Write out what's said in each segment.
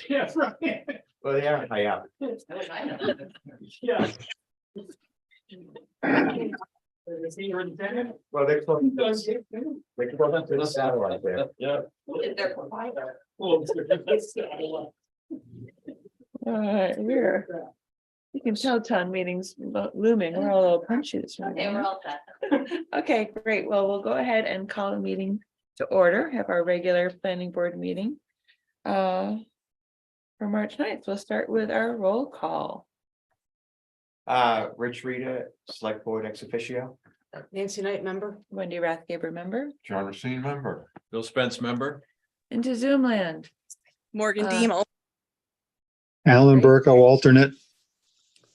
Yeah, right. Well, they are high up. Yeah. Well, they're close. They're close to the satellite there. Yeah. Their provider. Well, We're, you can tell town meetings looming, we're all a little punchy this Okay, we're morning. all set. Okay, great, well, we'll go ahead and call a meeting to order, have our regular planning board meeting. For March 9th, we'll start with our roll call. Rich Rita, select board ex officio. Nancy Knight, member. Wendy Rathgaber, member, John Racine, member. Bill Spence, member. into Zoom land. Morgan Uh, Dean, Alan Great. Burke, alternate.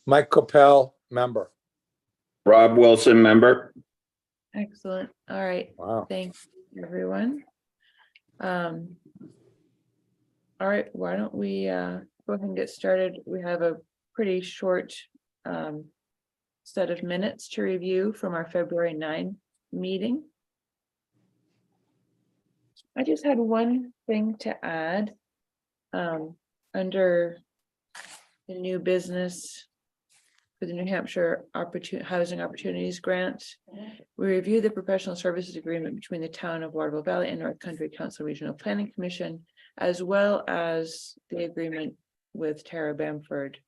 Mike Capel, member. Rob Wilson, member. Excellent, all right, Wow. thanks, everyone. All right, why don't we go ahead and get started? We have a pretty short set of minutes to review from our February 9 meeting. I just had one thing to add. Under the new business for the New Hampshire Housing Opportunities Grant, we reviewed the professional services agreement between the town of Waterville Valley and North Country Council Regional Planning Commission, as well as the agreement with Tara Bamford.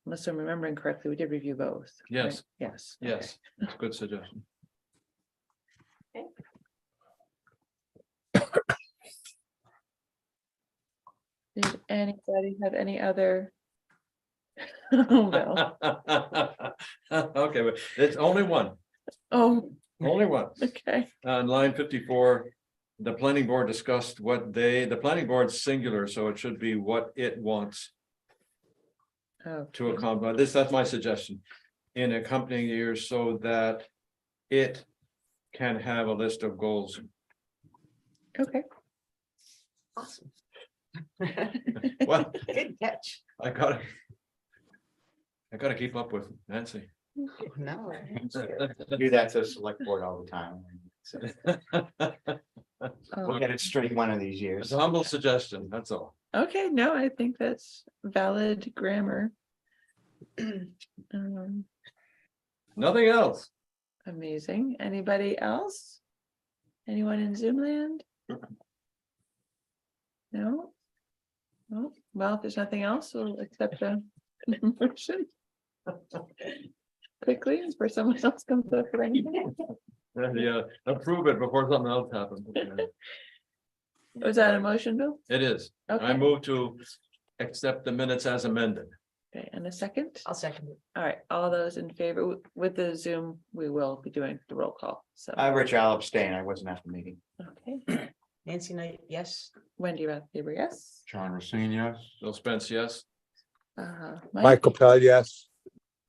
Unless I'm remembering correctly, we did review both. right? Yes. Yes. Yes, that's a good suggestion. Did anybody have any other? Oh, Bill. Okay, but it's only one, Oh, only one. okay. On line 54, the planning board discussed the planning board's singular, so it should be what it wants to Okay. accomplish. That's my suggestion. In accompanying years so that it can have a list of goals. Okay. Awesome. Well, Good catch. I gotta keep up with Nancy. No. Do that to select board all the time. We'll get it straight one of these It's years. a humble suggestion, that's all. Okay, no, I think that's valid grammar. Nothing else. Amazing. Anybody else? Anyone in Zoom land? No? No, well, if there's nothing else, we'll accept a motion. Quickly, before someone else comes up for anything. Yeah, approve it before something else happens. Was that a motion, Bill? It is. I Okay, move to accept the minutes as amended. okay, and a second? I'll second it. All right, all those in favor with the Zoom, we will be doing the roll call, so, Rich, I'll abstain. I wasn't at the meeting. okay. Nancy Knight, yes. Wendy Rathgaber, yes. John Racine, yes. Bill Spence, yes. Mike Capel, yes.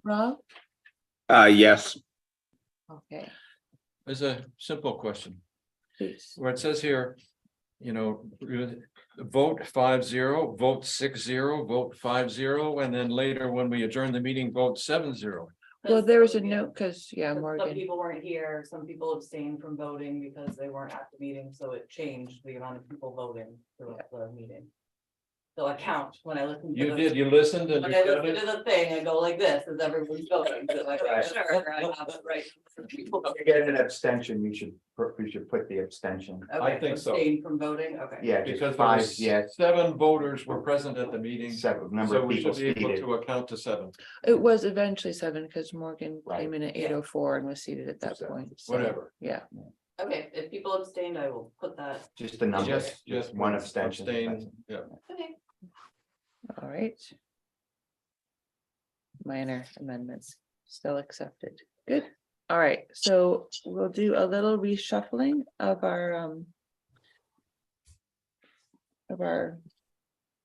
Rob? Yes. Okay, There's a simple question please. where it says here, you know, vote 5-0, vote 6-0, vote 5-0, and then later when we adjourn the meeting, vote 7-0. Well, there was a note, because, yeah, Some Morgan, people weren't here, some people abstained from voting because they weren't at the meeting, so it changed the amount of people voting throughout the meeting. So I count when I listen. to You the- did, you listened and When you I got listen it. to the thing, I go like this, as everyone's voting, so I make Right. sure I have it right. for people. If you get an abstention, you should put the abstention. Okay, think so. abstained from voting, okay. Yeah, just Because there five, was yes, 7 voters were present at the meeting, seven, number so of we people should be able seated. to account to 7, it was eventually 7, because Morgan Right. came in at Yeah. 8:04 and was seated at that So, point. so, whatever. Yeah, Okay, if people abstained, I will put that. Just the number, Just one abstention. abstain, yeah. Okay. all right. Minor amendments still accepted. Good. All right, so we'll do a little reshuffling of our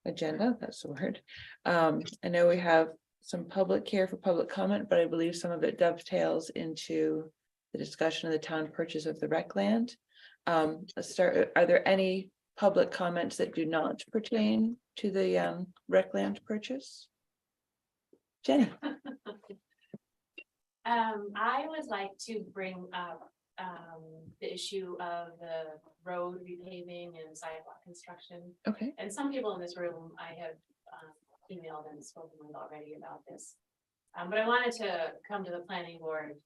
agenda, that's the word. I know we have some public here for public comment, but I believe some of it dovetails into the discussion of the town purchase of the rec land. Let's start, are there any public comments that do not pertain to the rec land purchase? Jenny, I would like to bring up the issue of the road repaving and sidewalk construction. Okay, And some people in this room, I have emailed and spoken with already about this. But I wanted to come to the planning board,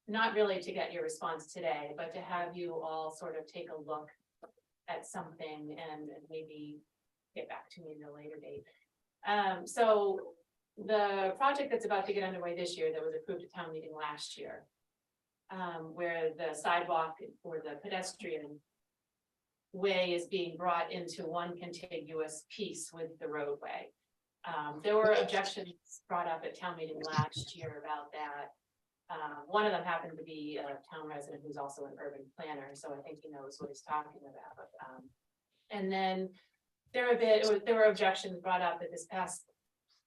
not really to get your response today, but to have you all sort of take a look at something and maybe get back to me at a later date. So the project that's about to get underway this year that was approved at town meeting last year, where the sidewalk or the pedestrian way is being brought into one contiguous piece with the roadway. There were objections brought up at town meeting last year about that. One of them happened to be a town resident who's also an urban planner, so I think he knows what he's talking about. And then there were objections brought up at this past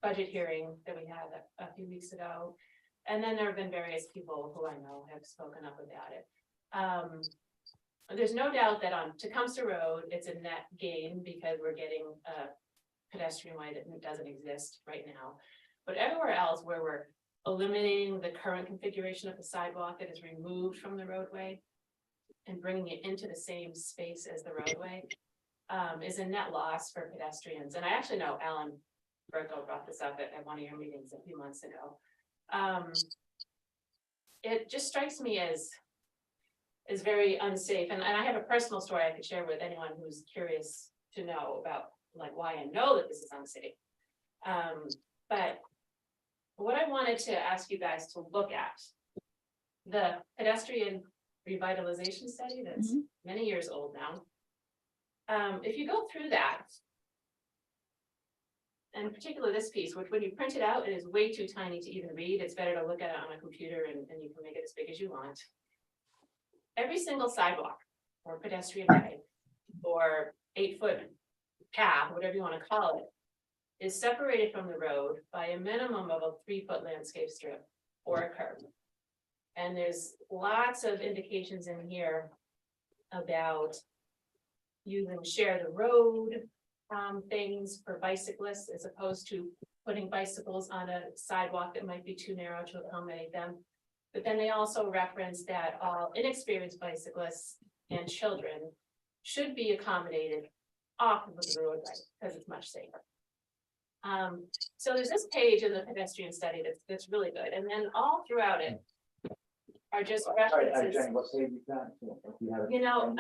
budget hearing that we had a few weeks ago. And then there have been various people who I know have spoken up about it. There's no doubt that on Tecumseh Road, it's a net gain because we're getting a pedestrian way that doesn't exist right now. But everywhere else where we're eliminating the current configuration of the sidewalk that is removed from the roadway and bringing it into the same space as the roadway, is a net loss for pedestrians. And I actually know Alan Berko brought this up at one of your meetings a few months ago. It just strikes me as very unsafe. And I have a personal story I could share with anyone who's curious to know about like why I know that this is unsafe. But what I wanted to ask you guys to look at, the pedestrian revitalization study that's many years old now. If you go through that, and particularly this piece, which when you print it out, it is way too tiny to even read. It's better to look at it on a computer and you can make it as big as you want. Every single sidewalk or pedestrian way or 8-foot path, whatever you want to call it, is separated from the road by a minimum of a 3-foot landscape strip or a curb. And there's lots of indications in here about using share the road things for bicyclists as opposed to putting bicycles on a sidewalk that might be too narrow to accommodate them. But then they also reference that all inexperienced bicyclists and children should be accommodated off of the roadway because it's much safer. So there's this page in the pedestrian study that's really good. And then all throughout it are just references. Jenny, what page is that? If you have it. You know,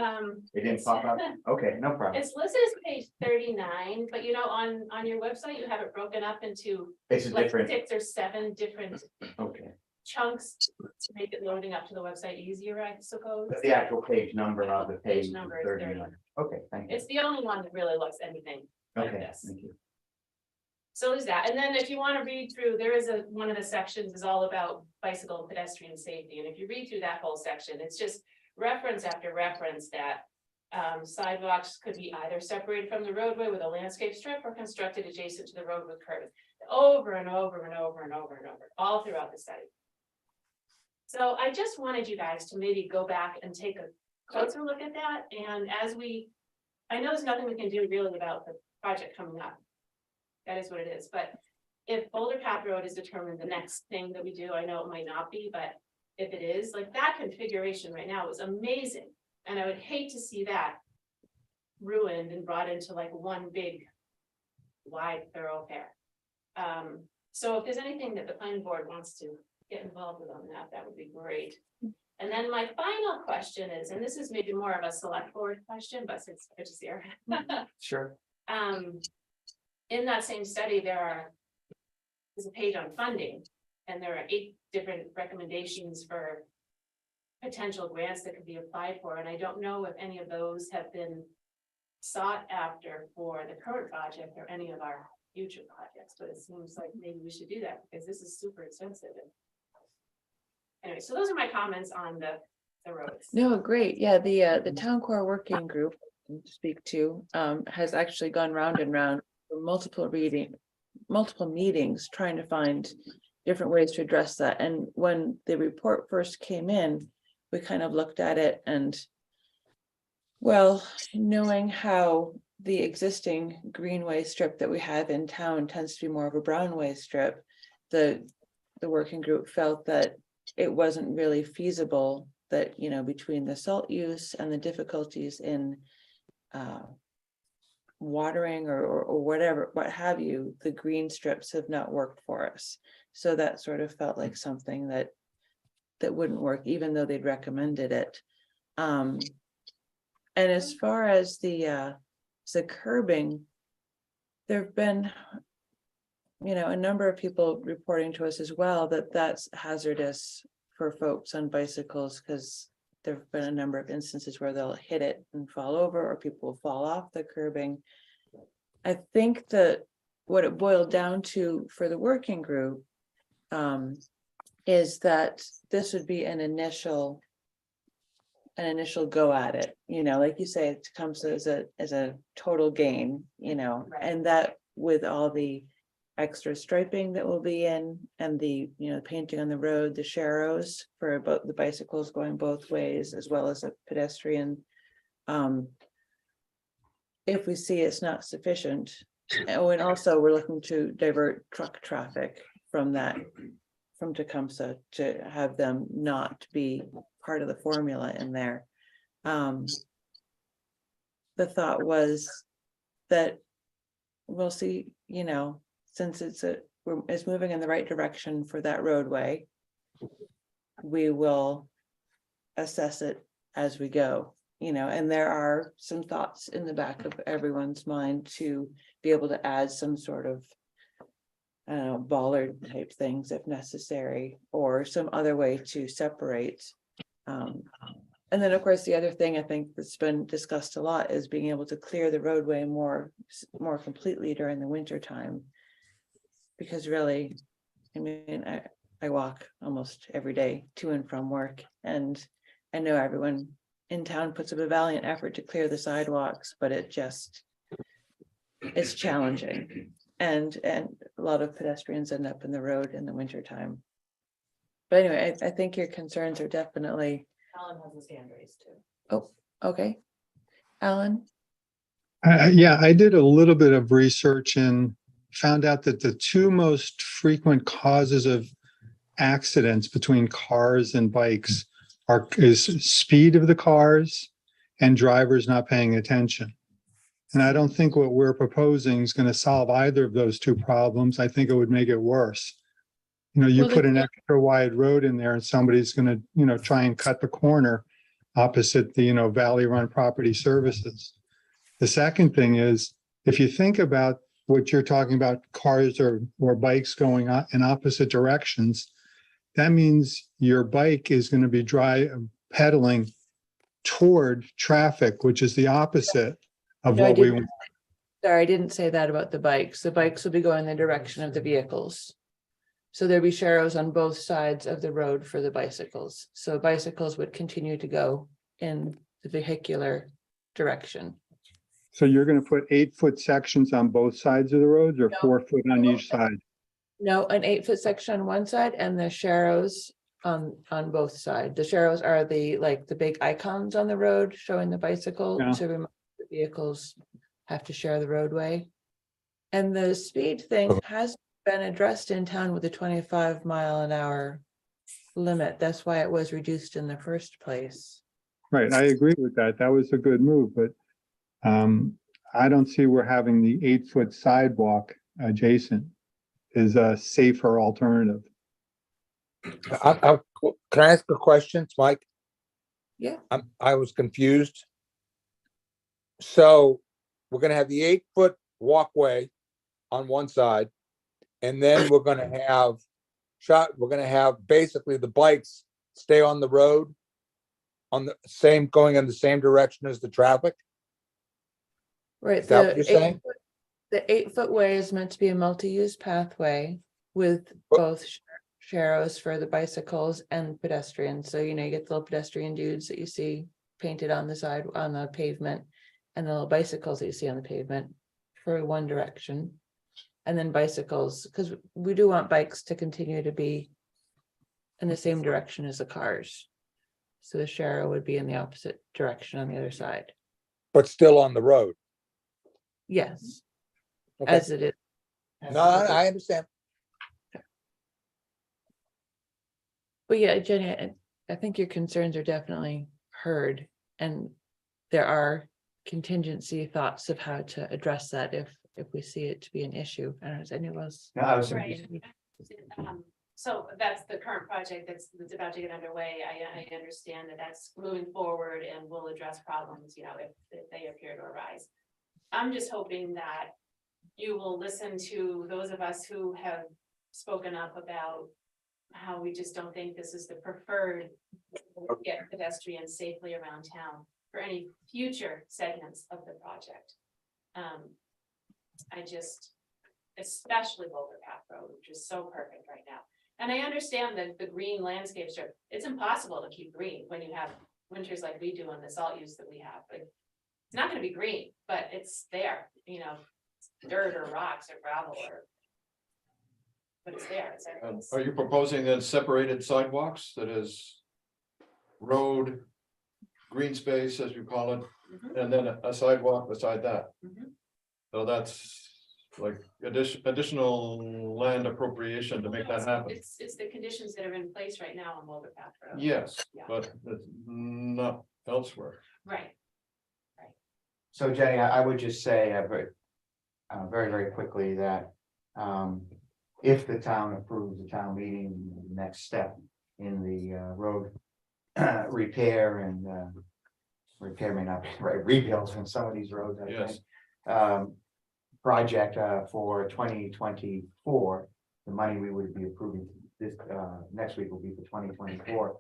It didn't pop up? Okay, no problem. it's listed as page 39, but you know, on your website, you have it broken up into It's a like different, 6 or 7 different okay. chunks to make it loading up to the website easier, I suppose. But the actual page number of the page. Page number is 39. Okay, thank you. It's the only one that really looks anything like Okay, this. thank you. So there's that. And then if you want to read through, there is one of the sections is all about bicycle and pedestrian safety. And if you read through that whole section, it's just reference after reference that sidewalks could be either separated from the roadway with a landscape strip or constructed adjacent to the road with curbs. Over and over and over and over and over, all throughout the study. So I just wanted you guys to maybe go back and take a closer look at that. And I know there's nothing we can do really about the project coming up. That is what it is, but if Boulder Path Road is determined the next thing that we do, I know it might not be, but if it is, like that configuration right now is amazing. And I would hate to see that ruined and brought into like one big wide thoroughfare. So if there's anything that the planning board wants to get involved with on that, that would be great. And then my final question is, and this is maybe more of a select board question, but since I just here. Sure. In that same study, there's a page on funding, and there are 8 different recommendations for potential grants that could be applied for, and I don't know if any of those have been sought after for the current project or any of our future projects, but it seems like maybe we should do that because this is super expensive. Anyway, so those are my comments on the roads. no, great. Yeah, the town core working group to speak to has actually gone round and round for multiple meetings trying to find different ways to address that. And when the report first came in, we kind of looked at it and, well, knowing how the existing greenway strip that we have in town tends to be more of a brownway strip, the working group felt that it wasn't really feasible that, between the salt use and the difficulties in watering or whatever, what have you, the green strips have not worked for us. So that sort of felt like something that wouldn't work, even though they'd recommended it. And as far as the curbing, there've been, a number of people reporting to us as well that that's hazardous for folks on bicycles, because there've been a number of instances where they'll hit it and fall over, or people will fall off the curbing. I think that what it boiled down to for the working group is that this would be an initial go at it, like you say, it comes as a total gain, and that with all the extra striping that will be in, and the painting on the road, the sharrows for both the bicycles going both ways, as well as a pedestrian. If we see it's not sufficient, and also we're looking to divert truck traffic from Tecumseh to have them not be part of the formula in there. The thought was that we'll see, since it's moving in the right direction for that roadway, we will assess it as we go, and there are some thoughts in the back of everyone's mind to be able to add some sort of bollard type things if necessary, or some other way to separate. And then, of course, the other thing I think that's been discussed a lot is being able to clear the roadway more completely during the winter time. Because really, I walk almost every day to and from work, and I know everyone in town puts up a valiant effort to clear the sidewalks, but it's challenging. And a lot of pedestrians end up in the road in the winter time. But anyway, I think your concerns are definitely. Alan has his hand raised too. Oh, okay. Alan? Yeah, I did a little bit of research and found out that the two most frequent causes of accidents between cars and bikes is speed of the cars and drivers not paying attention. And I don't think what we're proposing is going to solve either of those two problems. I think it would make it worse. You put an extra wide road in there and somebody's going to, try and cut the corner opposite the, Valley Run Property Services. The second thing is, if you think about what you're talking about, cars or bikes going in opposite directions, that means your bike is going to be pedaling toward traffic, which is the opposite of what we want. Sorry, I didn't say that about the bikes. The bikes will be going in the direction of the vehicles. So there'll be sharrows on both sides of the road for the bicycles. So bicycles would continue to go in the vehicular direction. So you're going to put 8-foot sections on both sides of the roads, or 4 foot on each side? No, an 8-foot section on one side and the sharrows on both sides. The sharrows are the big icons on the road showing the bicycle. Yeah. To remind the vehicles have to share the roadway. And the speed thing has been addressed in town with a 25-mile-an-hour limit. That's why it was reduced in the first place. Right, I agree with that. That was a good move, but I don't see where having the 8-foot sidewalk adjacent is a safer alternative. Can I ask a question? It's Mike. Yeah. I was confused. So we're gonna have the 8-foot walkway on one side, and then we're gonna have basically the bikes stay on the road going in the same direction as the traffic. Right. Is that what you're saying? The 8-foot way is meant to be a multi-use pathway with But- both sharrows for the bicycles and pedestrians. So, you get the little pedestrian dudes that you see painted on the side, on the pavement, and the little bicycles that you see on the pavement for one direction. And then bicycles, because we do want bikes to continue to be in the same direction as the cars. So the sharrow would be in the opposite direction on the other side. But still on the road. Yes, Okay. as it is. No, I understand. But yeah, Jenny, I think your concerns are definitely heard, and there are contingency thoughts of how to address that if we see it to be an issue. I don't know, does anyone else? No, I was, Right. So that's the current project that's about to get underway. I understand that that's moving forward and will address problems, if they appear to arise. I'm just hoping that you will listen to those of us who have spoken up about how we just don't think this is the preferred way to get pedestrians safely around town for any future segments of the project. I just, especially Boulder Path Road, which is so perfect right now. And I understand that the green landscape strip, it's impossible to keep green when you have winters like we do and the salt use that we have, but it's not gonna be green, but it's there, dirt or rocks or gravel but it's there, it's there. Are you proposing then separated sidewalks, that is road, green space, as you call it, Mhm. and then a sidewalk beside that? Mhm. So that's like additional land appropriation to make that happen. It's the conditions that are in place right now on Boulder Path Road. Yes, Yeah. but it's not elsewhere. Right, so Jenny, I would just say, very, very quickly that, if the town approves the town meeting, the next step in the, road repair and, repair may not be right, rebuilds on some of these roads, I Yes. think. Project, for 2024, the money we would be approving this, next week will be for 2024.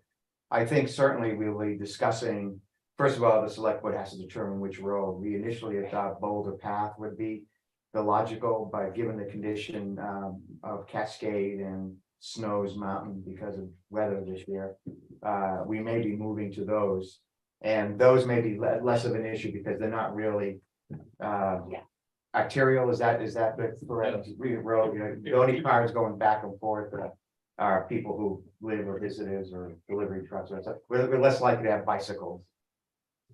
I think certainly we will be discussing, first of all, the select board has to determine which road. We initially thought Boulder Path would be the logical, but given the condition, of Cascade and Snows Mountain because of weather this year, we may be moving to those. And those may be less of an issue because they're not really, arterial, is that the correct road, the only cars going back and forth are people who live or visitors or delivery trucks, so we're less likely to have bicycles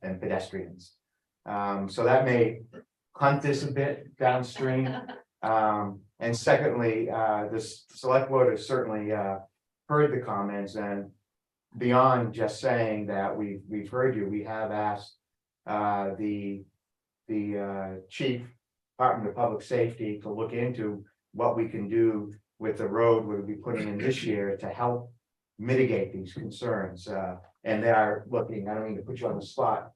than pedestrians. So that may hunt this a bit downstream. And secondly, this select board has certainly heard the comments, and beyond just saying that we've heard you, we have asked the chief Department of Public Safety to look into what we can do with the road we'll be putting in this year to help mitigate these concerns. And they are looking, I don't mean to put you on the spot,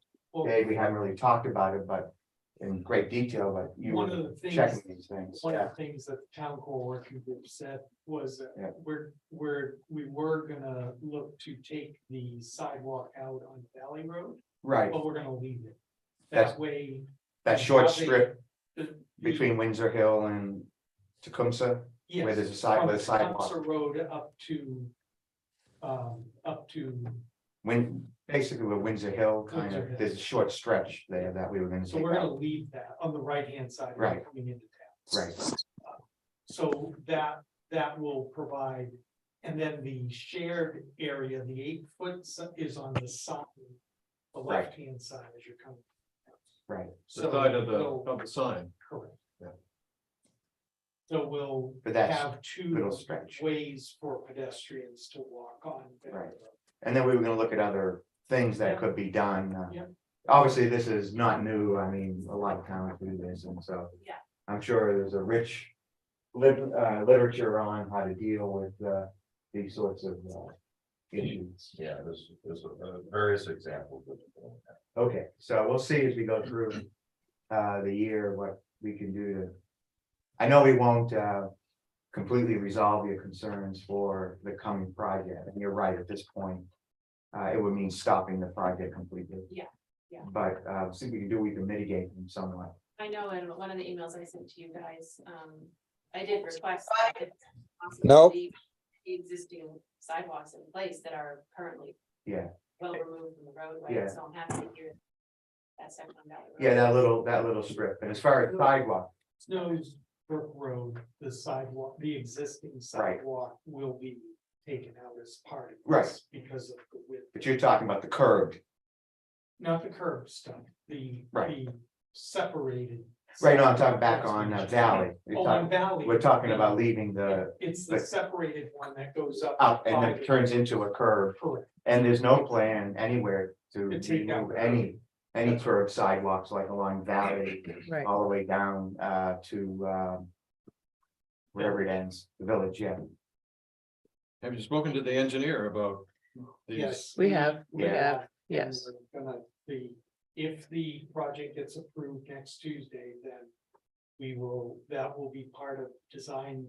Dave, we haven't really talked about it, but in great detail, but you One were of the things, checking these things. one Yeah. of the things that the town core working group said was that Yeah. we were gonna look to take the sidewalk out on Valley Road, Right, but we're gonna leave it. That's- That way. that short how they- strip the- between Windsor Hill and Tecumseh, Yes, where there's a side, from with a sidewalk. Tecumseh Road up to, Basically with Windsor Hill, kind Windsor of, Hill. there's a short stretch there that we were gonna so take we're gonna out. leave that on the right-hand side. Right. Coming into town. Right, So that will provide, and then the shared area, the 8 foot is on the side. The Right. left-hand side as you're coming. right, The side of we'll- the sign. Correct. Yeah. So we'll But that's have two little stretch. ways for pedestrians to walk on. Valley Right. Road. and then we were gonna look at other things that Yeah. could be done. Yeah. Obviously, this is not new, I mean, a lot of towns do this, and so. Yeah. I'm sure there's a rich literature on how to deal with, these sorts of, issues. Yeah, there's various examples. Okay, so we'll see as we go through, the year, what we can do to. I know we won't, completely resolve your concerns for the coming project, and you're right, at this point. It would mean stopping the project completely. Yeah, yeah. But, see, we can do, we can mitigate them somewhat. I know in one of the emails I sent to you guys, I did request. that Nope. possibly the existing sidewalks in place that are currently Yeah, well removed from the roadway, Yeah. so I'm happy to hear that section on Valley Road. yeah, that little strip, and as far as sidewalk, Snows Brook Road, the sidewalk, the existing sidewalk will be taken out as part of Right. this because of the width. but you're talking about the curved, Not the curb stuff, the Right. separated. right, no, I'm talking back on Valley. You're Oh, on talking- Valley. We're talking about leaving the, It's the the- separated one that goes up. up and then by it turns into a curve, Correct, And there's no plan anywhere to To take out remove any sort of sidewalks like along Valley, Right. all the way down to wherever it ends, the village, yeah. Have you spoken to the engineer about these? Yes. We have, and yes. we're gonna, if the project gets approved next Tuesday, then that will be part of design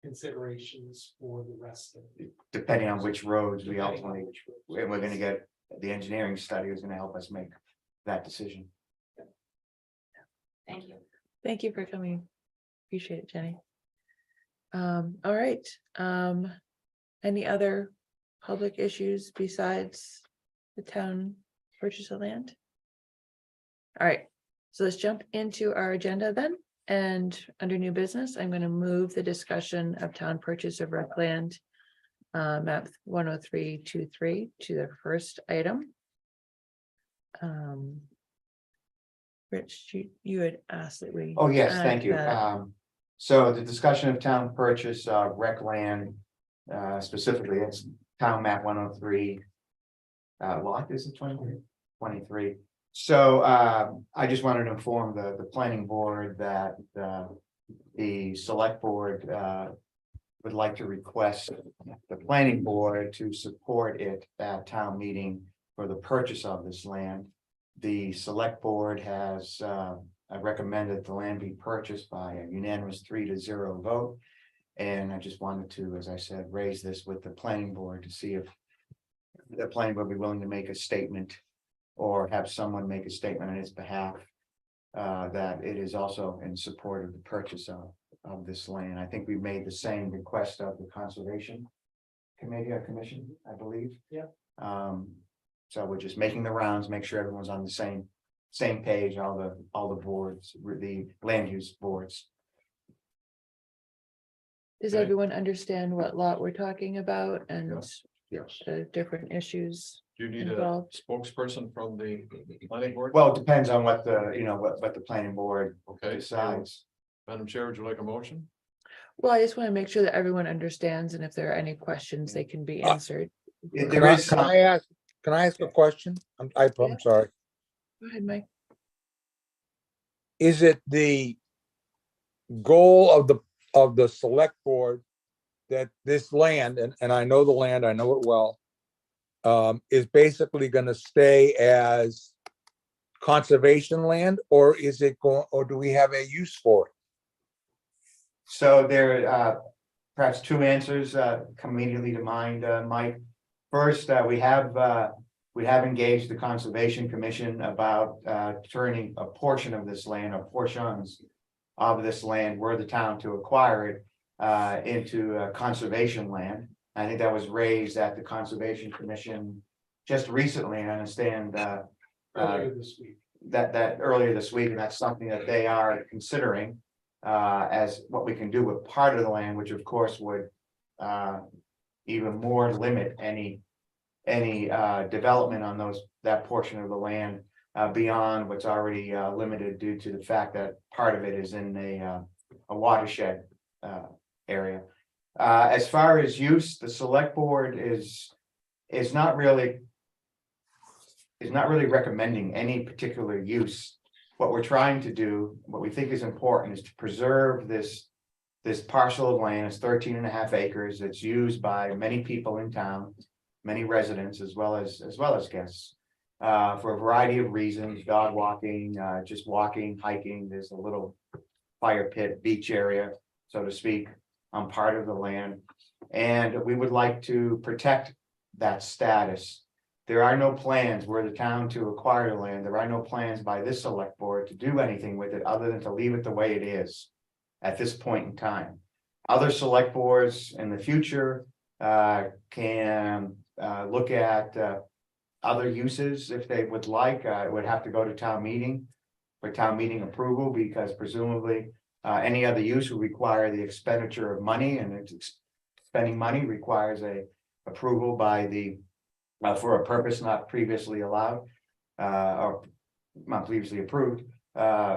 considerations for the rest of it. Depending on which roads we Depending on ultimately, which roads. and we're gonna get, the engineering study is gonna help us make that decision. Thank you. Thank you for coming. Appreciate it, Jenny. All right, any other public issues besides the town purchase of land? All right, so let's jump into our agenda then, and under new business, I'm gonna move the discussion of town purchase of rec land. Map 10323 to the first item. Rich, you had asked that we. Oh, yes, add thank you. that. So the discussion of town purchase, rec land, specifically, it's town map 103. Lot is it 23? So, I just wanted to inform the planning board that, the select board, would like to request the planning board to support it at town meeting for the purchase of this land. The select board has recommended the land be purchased by a unanimous 3-0 vote. And I just wanted to, as I said, raise this with the planning board to see if the planning board would be willing to make a statement or have someone make a statement on its behalf that it is also in support of the purchase of this land. I think we made the same request of the Conservation Committee or Commission, I believe. Yeah. So we're just making the rounds, make sure everyone's on the same page, all the boards, the land use boards. Does Okay. everyone understand what lot we're talking about and Yes. the different issues? Do you need a Involved. spokesperson from the planning board? Well, it depends on what what the planning board Okay, so, decides. Madam Chair, would you like a motion? Well, I just want to make sure that everyone understands, and if there are any questions, they can be answered. There is Can some, I ask a question? I'm Yeah. sorry. Go ahead, Mike. Is it the goal of the select board that this land, and I know the land, I know it well, is basically gonna stay as conservation land, or is it going, or do we have a use for it? so there perhaps two answers come immediately to mind, Mike. First, we have engaged the Conservation Commission about turning a portion of this land, or portions of this land, were the town to acquire it into conservation land. I think that was raised at the Conservation Commission just recently, and I understand Earlier this week. that earlier this week, and that's something that they are considering as what we can do with part of the land, which of course would even more limit any development on that portion of the land beyond what's already limited due to the fact that part of it is in a watershed area. As far as use, the select board is not really recommending any particular use. What we're trying to do, what we think is important, is to preserve this parcel of land. It's 13.5 acres. It's used by many people in town, many residents as well as guests. For a variety of reasons, dog walking, just walking, hiking. There's a little fire pit, beach area, so to speak, on part of the land. And we would like to protect that status. There are no plans were the town to acquire the land. There are no plans by this select board to do anything with it other than to leave it the way it is at this point in time. Other select boards in the future can look at other uses if they would like. It would have to go to town meeting for town meeting approval, because presumably any other use would require the expenditure of money, and spending money requires a approval by the for a purpose not previously allowed or not previously approved,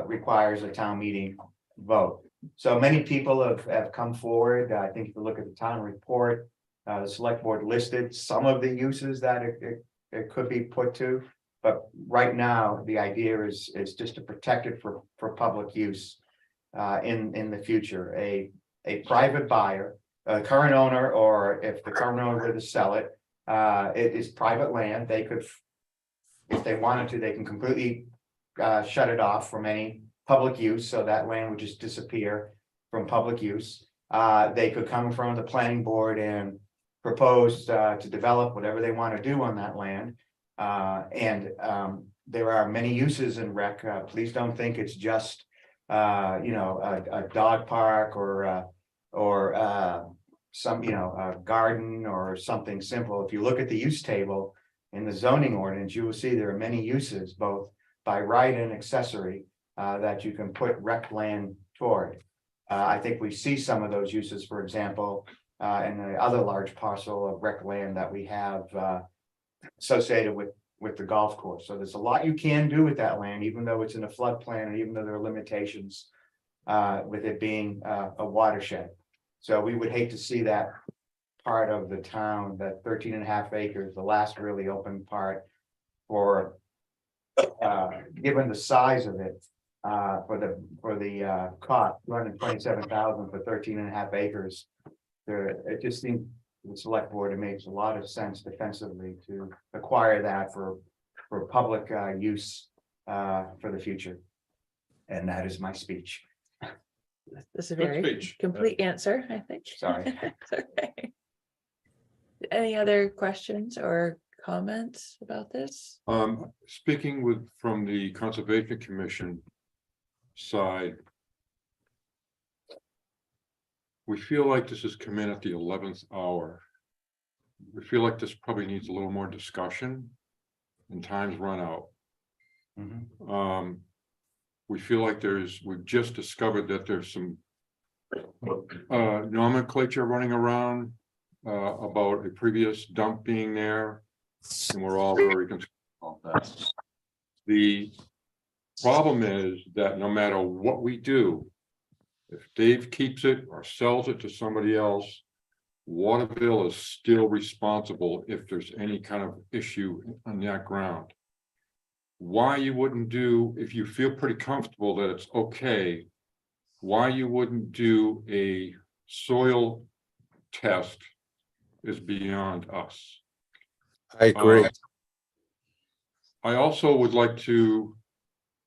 requires a town meeting vote. So many people have come forward. I think if you look at the town report, The select board listed some of the uses that it could be put to. But right now, the idea is just to protect it for public use. In the future, a private buyer, a current owner, or if the current owner were to sell it. It is private land, they could. If they wanted to, they can completely shut it off from any public use, so that land would just disappear from public use. They could come in front of the planning board and propose to develop whatever they want to do on that land. There are many uses in rec. Please don't think it's just a dog park or some, a garden or something simple. If you look at the use table in the zoning ordinance, you will see there are many uses, both by right and accessory, that you can put rec land toward. I think we see some of those uses, for example, in the other large parcel of rec land that we have associated with the golf course. So there's a lot you can do with that land, even though it's in a floodplain, and even though there are limitations with it being a watershed. So we would hate to see that part of the town, that 13.5 acres, the last really open part, for given the size of it, for the cost, $227,000 for 13.5 acres. It just seems the select board, it makes a lot of sense defensively to acquire that for public use for the future. And that is my speech. That's a Good very speech. complete answer, I think. Sorry. It's okay. Any other questions or comments about this? Speaking from the Conservation Commission side. We feel like this has come in at the 11th hour. We feel like this probably needs a little more discussion and time's run out. We feel like we've just discovered that there's some nomenclature running around about a previous dump being there, and we're all very concerned about that. The problem is that no matter what we do, if Dave keeps it or sells it to somebody else, Waterville is still responsible if there's any kind of issue on that ground. Why you wouldn't do, if you feel pretty comfortable that it's okay, why you wouldn't do a soil test is beyond us. I agree. I also would like to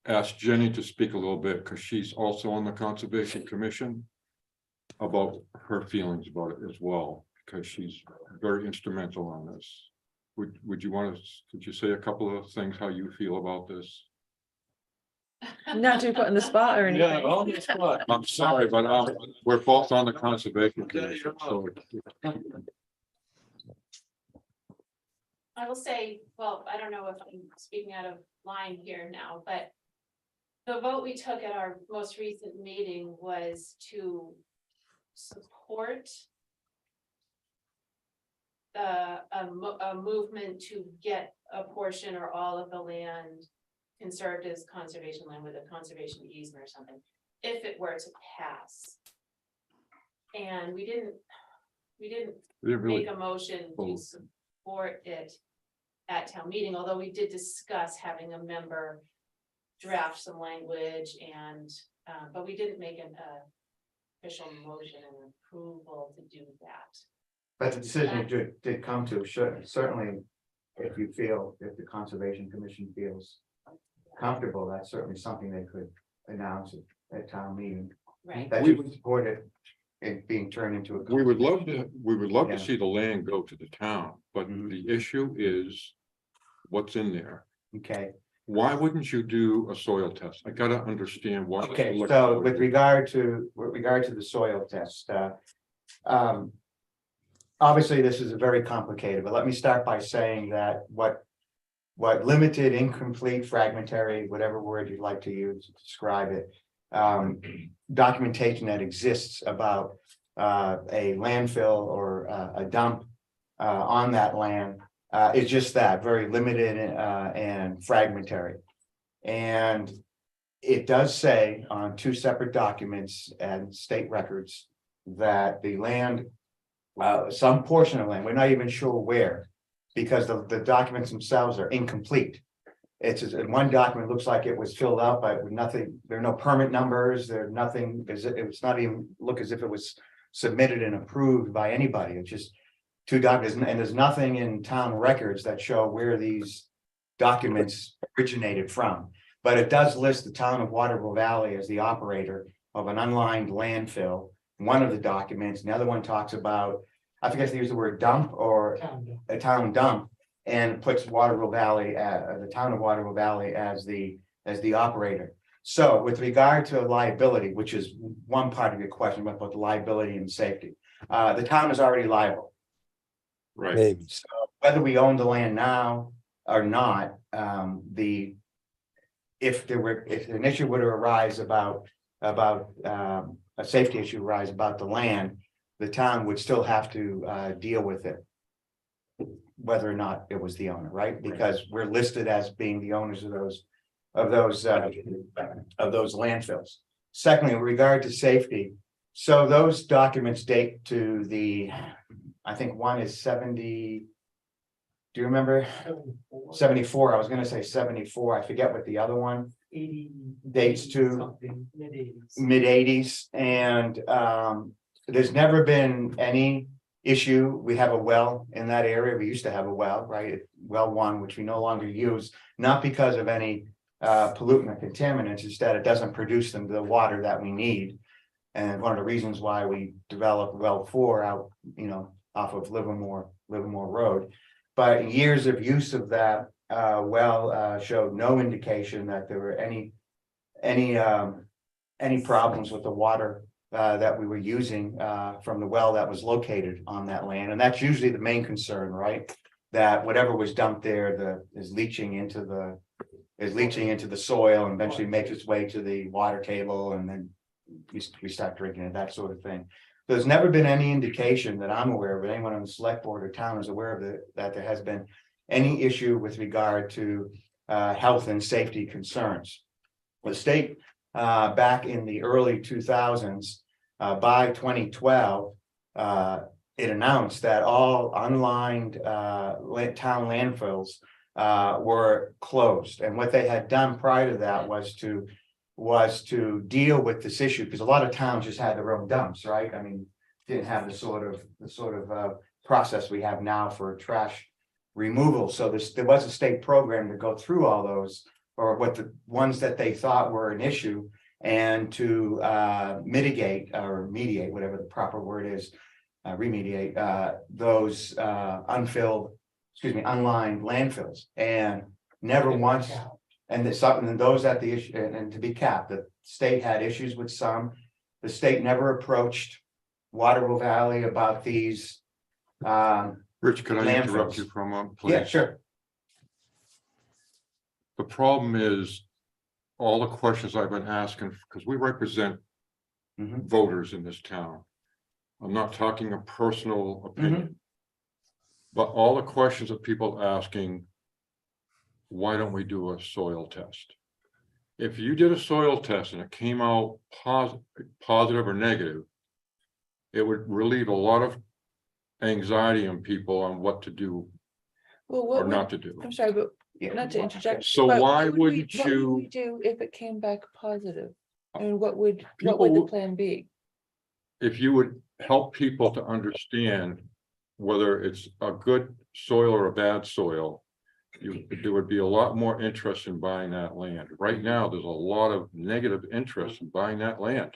ask Jenny to speak a little bit, because she's also on the Conservation Commission, about her feelings about it as well, because she's very instrumental on this. Would you want to, could you say a couple of things, how you feel about this? Not to be put on the spot or Yeah, anything. on the spot. I'm sorry, but we're both on the Conservation Commission, so. I will say, well, I don't know if I'm speaking out of line here now, but the vote we took at our most recent meeting was to support a movement to get a portion or all of the land conserved as conservation land with a conservation easement or something, if it were to pass. And we didn't Really, make a motion to support it at town meeting, although we did discuss having a member draft some language and, but we didn't make an official motion and approval to do that. But the decision did come to, certainly, if the Conservation Commission feels comfortable, that's certainly something they could announce at town meeting. Right. That you would support it being turned into a. we would love Yeah. to see the land go to the town, but Mhm. the issue is what's in there. Okay, Why wouldn't you do a soil test? I gotta understand why. the okay, select so board with would- regard to the soil test, obviously, this is very complicated, but let me start by saying that what limited, incomplete, fragmentary, whatever word you'd like to use to describe it, documentation that exists about a landfill or a dump on that land is just that, very limited and fragmentary. And it does say on 2 separate documents and state records that the land some portion of land, we're not even sure where, because the documents themselves are incomplete. It's just, in one document, looks like it was filled out, but with nothing, there are no permit numbers, there's nothing, it's not even look as if it was submitted and approved by anybody, it's just two documents, and there's nothing in town records that show where these documents originated from. But it does list the town of Waterville Valley as the operator of an unlined landfill, one of the documents, and the other one talks about, I forget if they use the word dump or a town dump, and puts Waterville Valley, the town of Waterville Valley as the operator. So with regard to liability, which is one part of your question about the liability and safety, the town is already liable. Right. Maybe. So whether we own the land now or not, if an issue were to arise about a safety issue arise about the land, the town would still have to deal with it, whether or not it was the owner, right? Because we're listed as being the owners of those landfills. Secondly, in regard to safety, so those documents date to I think one is 70. Do you remember? 74. I was gonna say 74. I forget what the other one 80. dates to. Something, mid-80s. Mid-80s, and there's never been any issue. We have a well in that area. We used to have a well, right? Well one, which we no longer use, not because of any pollutant or contaminants, it's that it doesn't produce the water that we need. And one of the reasons why we developed well 4 out, off of Livermore Road. But years of use of that well showed no indication that there were any problems with the water that we were using from the well that was located on that land. And that's usually the main concern, right? That whatever was dumped there is leaching into the soil and eventually makes its way to the water table, and then we start drinking it, that sort of thing. There's never been any indication that I'm aware of, anyone on the select board or town is aware of that there has been any issue with regard to health and safety concerns. The state back in the early 2000s, by 2012, it announced that all unlined town landfills were closed. And what they had done prior to that was to deal with this issue, because a lot of towns just had their own dumps, right? I mean, didn't have the sort of process we have now for trash removal. So there was a state program to go through all those, or what the ones that they thought were an issue, and to mitigate or mediate, whatever the proper word is, remediate those unlined landfills. And never once. And there's something, and those at the issue, and to be capped, the state had issues with some. The state never approached Waterville Valley about these. Rich, could I interrupt landfills. you for a moment, please? Yeah, sure. The problem is all the questions I've been asking, because we represent Mhm. voters in this town. I'm not talking a personal opinion. But all the questions that people asking, why don't we do a soil test? If you did a soil test and it came out positive or negative, it would relieve a lot of anxiety on people on what to do Well, or what would, not to do. I'm sorry, but Yeah. not to interject. So but why what would wouldn't what would you- we do if it came back positive? And what would the People- plan be? If you would help people to understand whether it's a good soil or a bad soil, there would be a lot more interest in buying that land. Right now, there's a lot of negative interest in buying that land.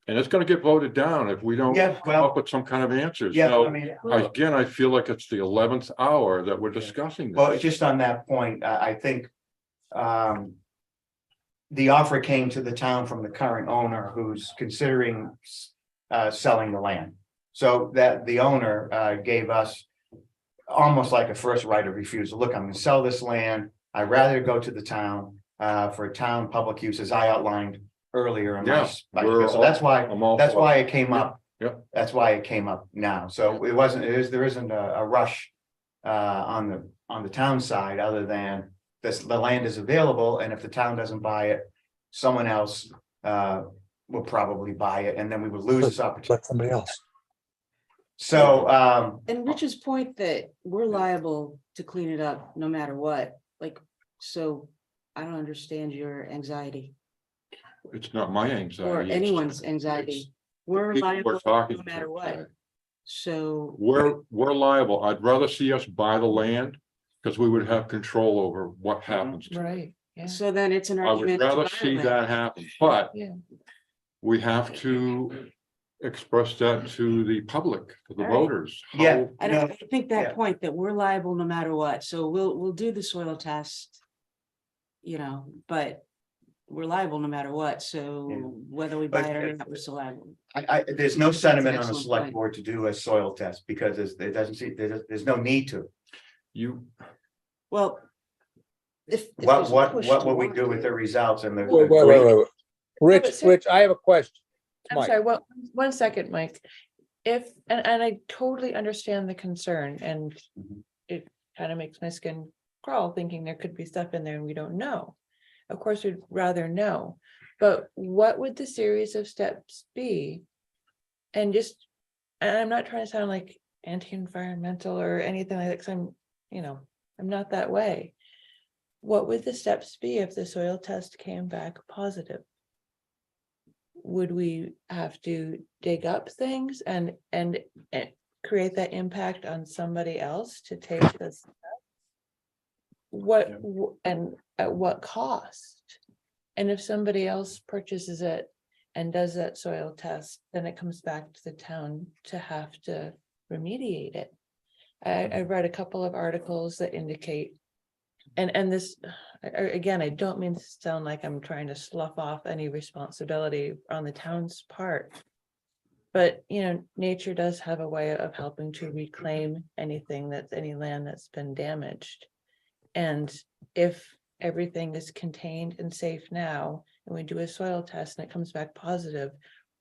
And it's gonna get voted down if we don't Yeah, come well, up with some kind of answers. yeah, I So mean, again, I feel like it's the 11th hour that we're discussing well, this. just on that point, I think the offer came to the town from the current owner who's considering selling the land. So that the owner gave us almost like a first right of refusal. Look, I'm gonna sell this land. I'd rather go to the town for town public use, as I outlined earlier in my. Yeah, we're So that's why, I'm all that's for why it. it came up. Yep. That's why it came up now. So it wasn't, there isn't a rush on the town side, other than the land is available, and if the town doesn't buy it, someone else will probably buy it, and then we would lose this opportunity. Let somebody else. So, And Rich's point that we're liable to clean it up no matter what, like, so I don't understand your anxiety It's not my anxiety. or it's- anyone's anxiety. We're people we're liable talking no matter to. what. So, We're liable. I'd rather see us buy the land because we would have control over what happens. to it. Right, yeah. so then it's an I would argument. to rather buy see land. that happen, but Yeah. we have to express that to the public, to the All right. voters. How- Yeah. I No, don't think that yeah. point that we're liable no matter what, so we'll do the soil test. You know, but we're liable no matter what, so Yeah. whether we buy But- it or not, we're still liable. there's no sentiment on the excellent select point. board to do a soil test because it doesn't see, there's no need to. You, Well. If. What will we do with the results and the? Wait. Rich, but ser- Rich, I have a question. I'm Mike. sorry, one second, Mike. If, and I totally understand the concern and Mhm. it kind of makes my skin crawl thinking there could be stuff in there and we don't know. Of course, we'd rather know, but what would the series of steps be? And just, and I'm not trying to sound like anti-environmental or anything like that, 'cause I'm, I'm not that way. What would the steps be if the soil test came back positive? Would we have to dig up things and create that impact on somebody else to take this? What, and at what cost? And if somebody else purchases it and does that soil test, then it comes back to the town to have to remediate it. I read a couple of articles that indicate, and this, again, I don't mean to sound like I'm trying to slough off any responsibility on the town's part. But, nature does have a way of helping to reclaim any land that's been damaged. And if everything is contained and safe now, and we do a soil test and it comes back positive,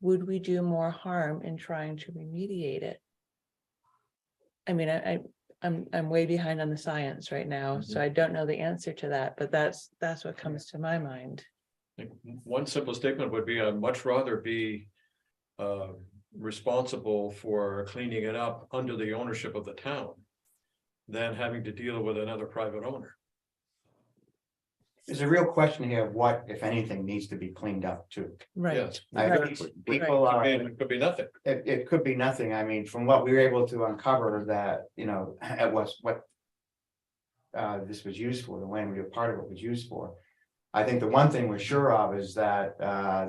would we do more harm in trying to remediate it? I mean, I'm way behind on the science right now, so I don't know the answer to that, but that's what comes to my mind. I think one simple statement would be, I'd much rather be responsible for cleaning it up under the ownership of the town than having to deal with another private owner. There's a real question here of what, if anything, needs to be cleaned up too. Right, Yes, I Right. think people are, it could be nothing. it could be nothing. I mean, from what we were able to uncover that, it was what. This was used for, the land we were part of it was used for. I think the one thing we're sure of is that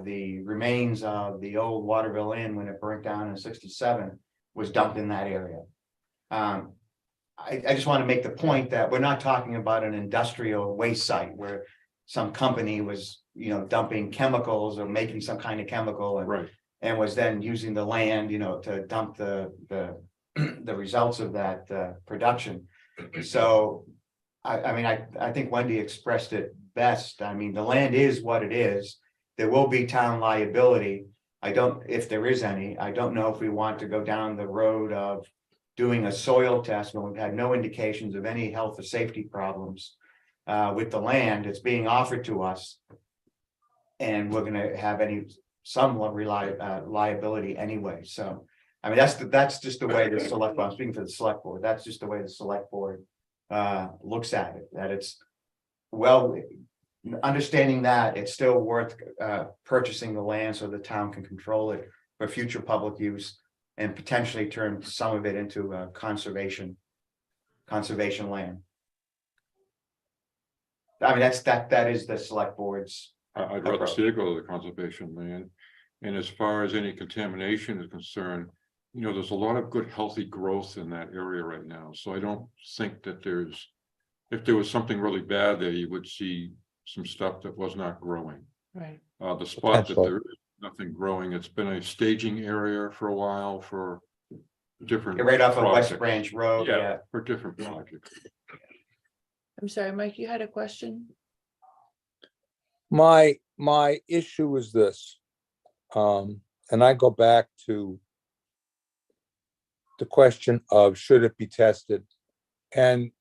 the remains of the old Waterville Inn, when it burnt down in '67, was dumped in that area. I just want to make the point that we're not talking about an industrial waste site where some company was, dumping chemicals or making some kind of chemical and, right, and was then using the land, to dump the the results of that production. So I mean, I think Wendy expressed it best. I mean, the land is what it is. There will be town liability. If there is any, I don't know if we want to go down the road of doing a soil test when we've had no indications of any health or safety problems with the land. It's being offered to us. And we're gonna have some liability anyway. So, I mean, that's just the way the select board, I'm speaking for the select board, that's just the way the select board looks at it, that it's, well, understanding that it's still worth purchasing the land so the town can control it for future public use and potentially turn some of it into conservation land. I mean, that is the select board's. I'd rather see it go to the conservation land. And as far as any contamination is concerned, there's a lot of good, healthy growth in that area right now. So I don't think that if there was something really bad there, you would see some stuff that was not growing. right. The spot that Potentially. there is nothing growing, it's been a staging area for a while for different. Right off of West projects. Branch Road, yeah. Yeah, for different projects. I'm sorry, Mike, you had a question? My issue is this. And I go back to the question of should it be tested? And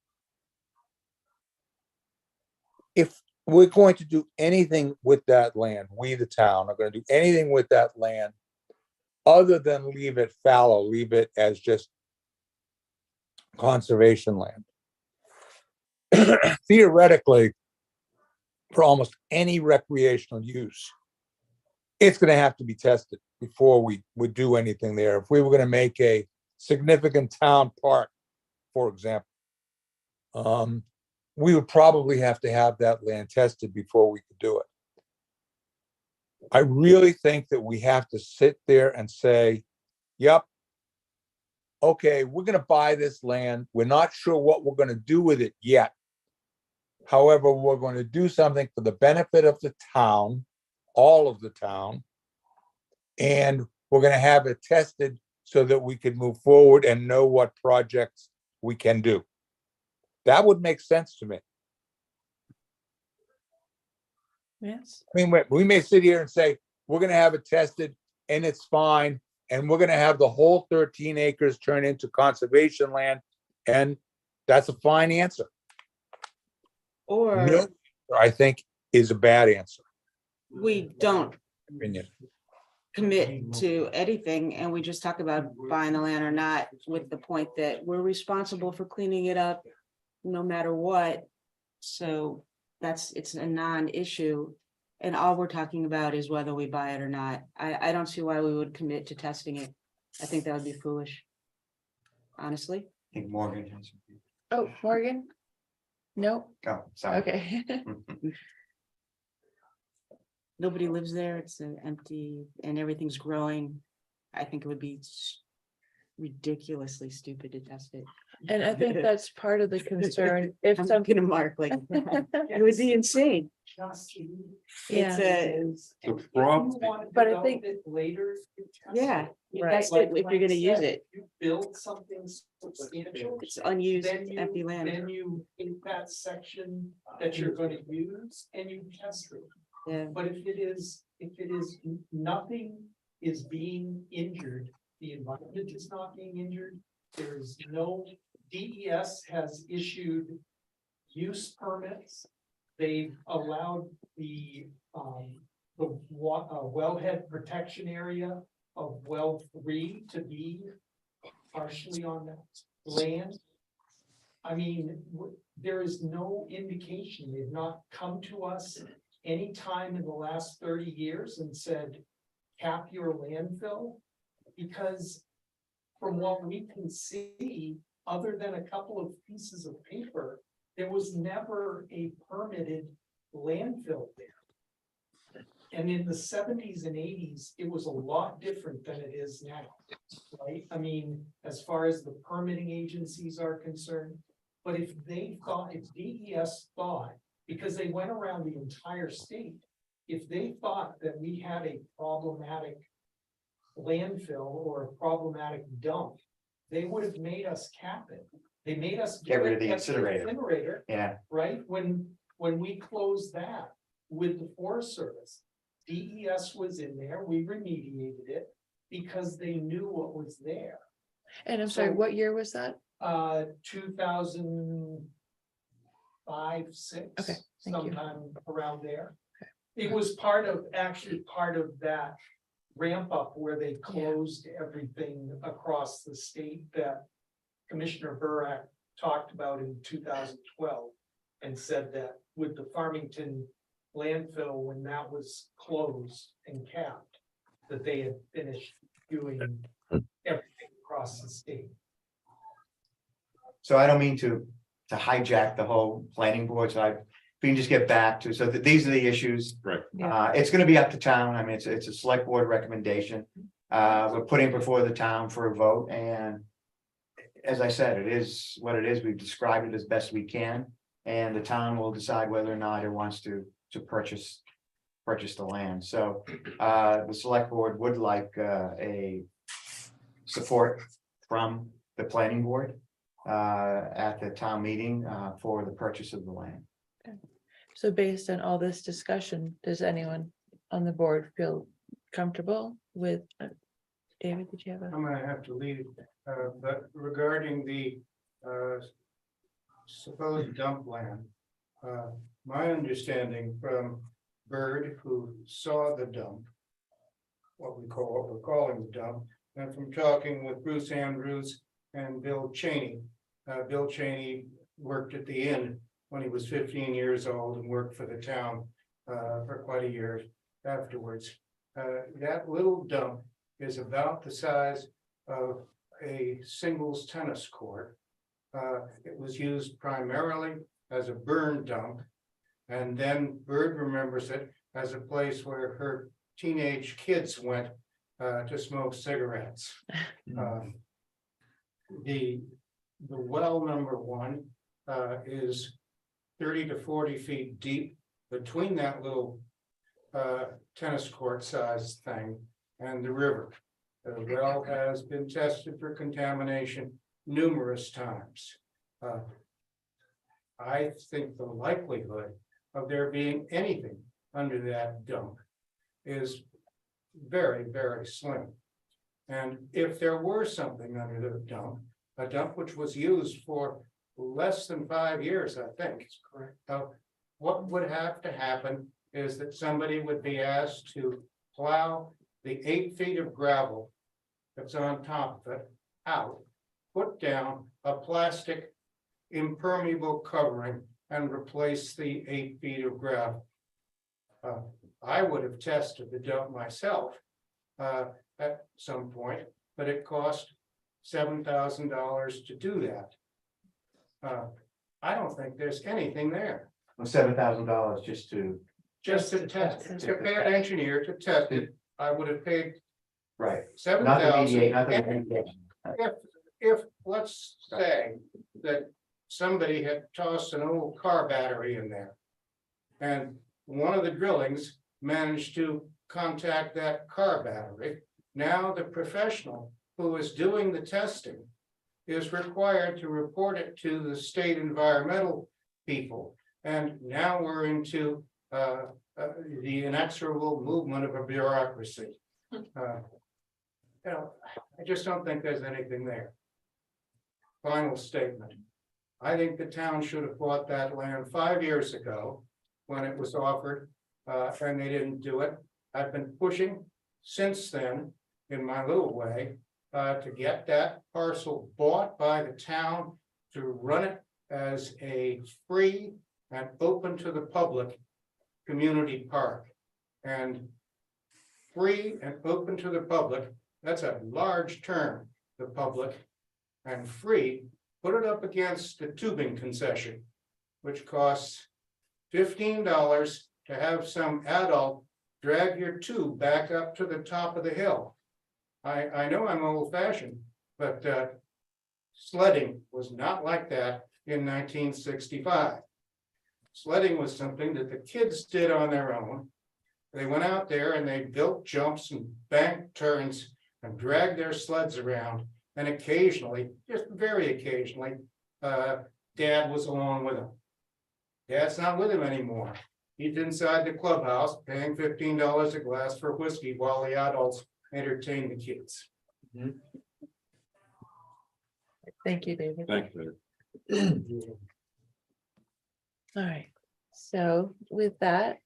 if we're going to do anything with that land, we, the town, are going to do anything with that land, other than leave it fallow, leave it as just conservation land. Theoretically, for almost any recreational use, it's gonna have to be tested before we would do anything there. If we were gonna make a significant town park, for example, we would probably have to have that land tested before we could do it. I really think that we have to sit there and say, yep, okay, we're gonna buy this land. We're not sure what we're gonna do with it yet. However, we're going to do something for the benefit of the town, all of the town. And we're going to have it tested so that we can move forward and know what projects we can do. That would make sense to me. Yes. I mean, we may sit here and say, we're going to have it tested and it's fine. And we're going to have the whole 13 acres turn into conservation land. And that's a fine answer. Or No, I think is a bad answer. we don't Opinion. commit to anything and we just talk about buying the land or not, with the point that we're responsible for cleaning it up no matter what. So it's a non-issue. And all we're talking about is whether we buy it or not. I don't see why we would commit to testing it. I think that would be foolish. Honestly. I think Morgan has. Oh, Morgan? No, Oh, sorry. okay. Nobody lives there. It's empty and everything's growing. I think it would be ridiculously stupid to test it. And I think that's part of the concern. If I'm something, gonna mark like, it would be insane. yeah, It's The problem, But I think- Later. yeah, you Right. test it if you're gonna use it. You build something substantial. It's unused, Then you, empty land. then you take that section that you're gonna use and you test it. Yeah, But if it is, nothing is being injured, the environment is not being injured, there is no, DES has issued use permits. They've allowed the wellhead protection area of well 3 to be partially on that land. I mean, there is no indication, they've not come to us any time in the last 30 years and said, cap your landfill, because from what we can see, other than a couple of pieces of paper, there was never a permitted landfill there. And in the 70s and 80s, it was a lot different than it is now, right? I mean, as far as the permitting agencies are concerned, but if DES thought, because they went around the entire state, if they thought that we had a problematic landfill or a problematic dump, they would have made us cap it. They made us Get rid of the at incinerator. Yeah, right? When we closed that with the Forest Service, DES was in there, we remediated it because they knew what was there. and I'm sorry, So- what year was that? 2005, 6. Okay, thank you. Sometime around there. It was actually part of that ramp up where they closed everything across the state that Commissioner Burak talked about in 2012 and said that with the Farmington landfill, when that was closed and capped, that they had finished doing everything across the state. so I don't mean to hijack the whole planning board, so if we can just get back to, so these are the issues. right, It's gonna be up to town. I mean, it's a select board recommendation. We're putting it before the town for a vote, and as I said, it is what it is. We've described it as best we can, and the town will decide whether or not it wants to purchase the land. So the select board would like a support from the planning board at the town meeting for the purchase of the land. So based on all this discussion, does anyone on the board feel comfortable with? David, did you have a? I'm gonna have to leave, but regarding the supposed dump land. My understanding from Bird, who saw the dump, what we're calling the dump. And from talking with Bruce Andrews and Bill Cheney. Bill Cheney worked at the inn when he was 15 years old and worked for the town for quite a year afterwards. That little dump is about the size of a singles tennis court. It was used primarily as a burn dump. And then Bird remembers it as a place where her teenage kids went to smoke cigarettes. The well number one is 30 to 40 feet deep between that little tennis court sized thing and the river. The well has been tested for contamination numerous times. I think the likelihood of there being anything under that dump is very, very slim. And if there were something under the dump, a dump which was used for less than 5 years, I think. That's correct. What would have to happen is that somebody would be asked to plow the 8 feet of gravel that's on top of it out, put down a plastic impermeable covering and replace the 8 feet of gravel. I would have tested the dump myself at some point, but it cost $7,000 to do that. I don't think there's anything there. $7,000 just to, Test, to pay an engineer to test it, I would have paid right, $7,000. not the mediate, not the mediation. If, let's say that somebody had tossed an old car battery in there. And one of the drillings managed to contact that car battery. Now the professional who is doing the testing is required to report it to the state environmental people. And now we're into the inexorable movement of a bureaucracy. I just don't think there's anything there. Final statement. I think the town should have bought that land 5 years ago when it was offered, and they didn't do it. I've been pushing since then in my little way to get that parcel bought by the town to run it as a free and open to the public community park. And free and open to the public, that's a large term, the public, and free, put it up against the tubing concession, which costs $15 to have some adult drag your tube back up to the top of the hill. I know I'm old fashioned, but sledding was not like that in 1965. Sledding was something that the kids did on their own. They went out there and they built jumps and bank turns and dragged their sleds around. And occasionally, just very occasionally, Dad was along with them. Dad's not with him anymore. He's inside the clubhouse paying $15 a glass for whiskey while the adults entertain the kids. Thank you, David. Thank you. All right, so with that,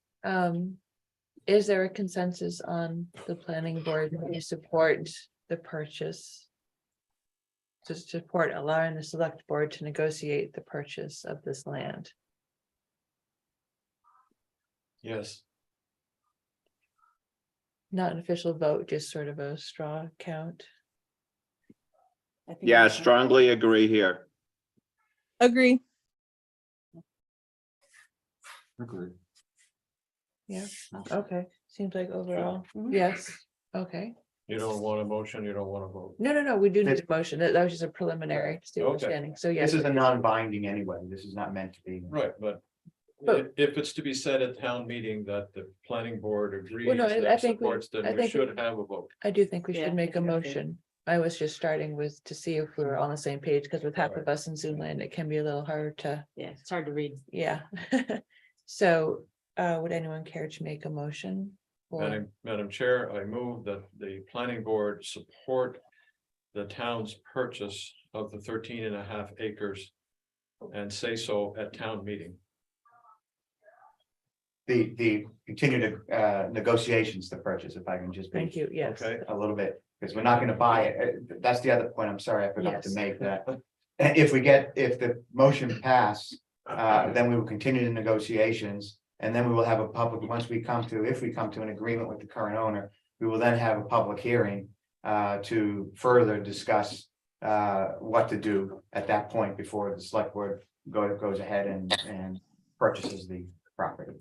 is there a consensus on the planning board to support the purchase? To support allowing the select board to negotiate the purchase of this land? Yes. Not an official vote, just sort of a straw count. I think Yeah, that's- strongly agree here. Agree. Agreed. Yeah, okay, seems like overall, Mhm. yes, okay. You don't want a motion, you don't want to vote. No, we do need a motion. That was just a preliminary to see what's Okay. standing, so yes. This is a non-binding anyway. This is not meant to be. Right, but But- if it's to be said at town meeting that the planning board agrees Well, no, I that think we- supports, I then we think we- should have a vote. I do think we Yeah, should make a I think that's it. motion. I was just starting with to see if we were on the same page, because with half of us in Zoom land, it can be a little hard to, Yeah, it's hard to read. yeah. So, would anyone care to make a motion? Or, Madam Chair, I move that the planning board support the town's purchase of the 13.5 acres and say so at town meeting. the continued negotiations to purchase, if I can just Thank be you, yes. Okay. a little bit, because we're not gonna buy it. That's the other point. I'm sorry, I forgot to Yes. make that. If the motion pass, then we will continue the negotiations. And then we will have a public, if we come to an agreement with the current owner, we will then have a public hearing to further discuss what to do at that point before the select board goes ahead and purchases the property.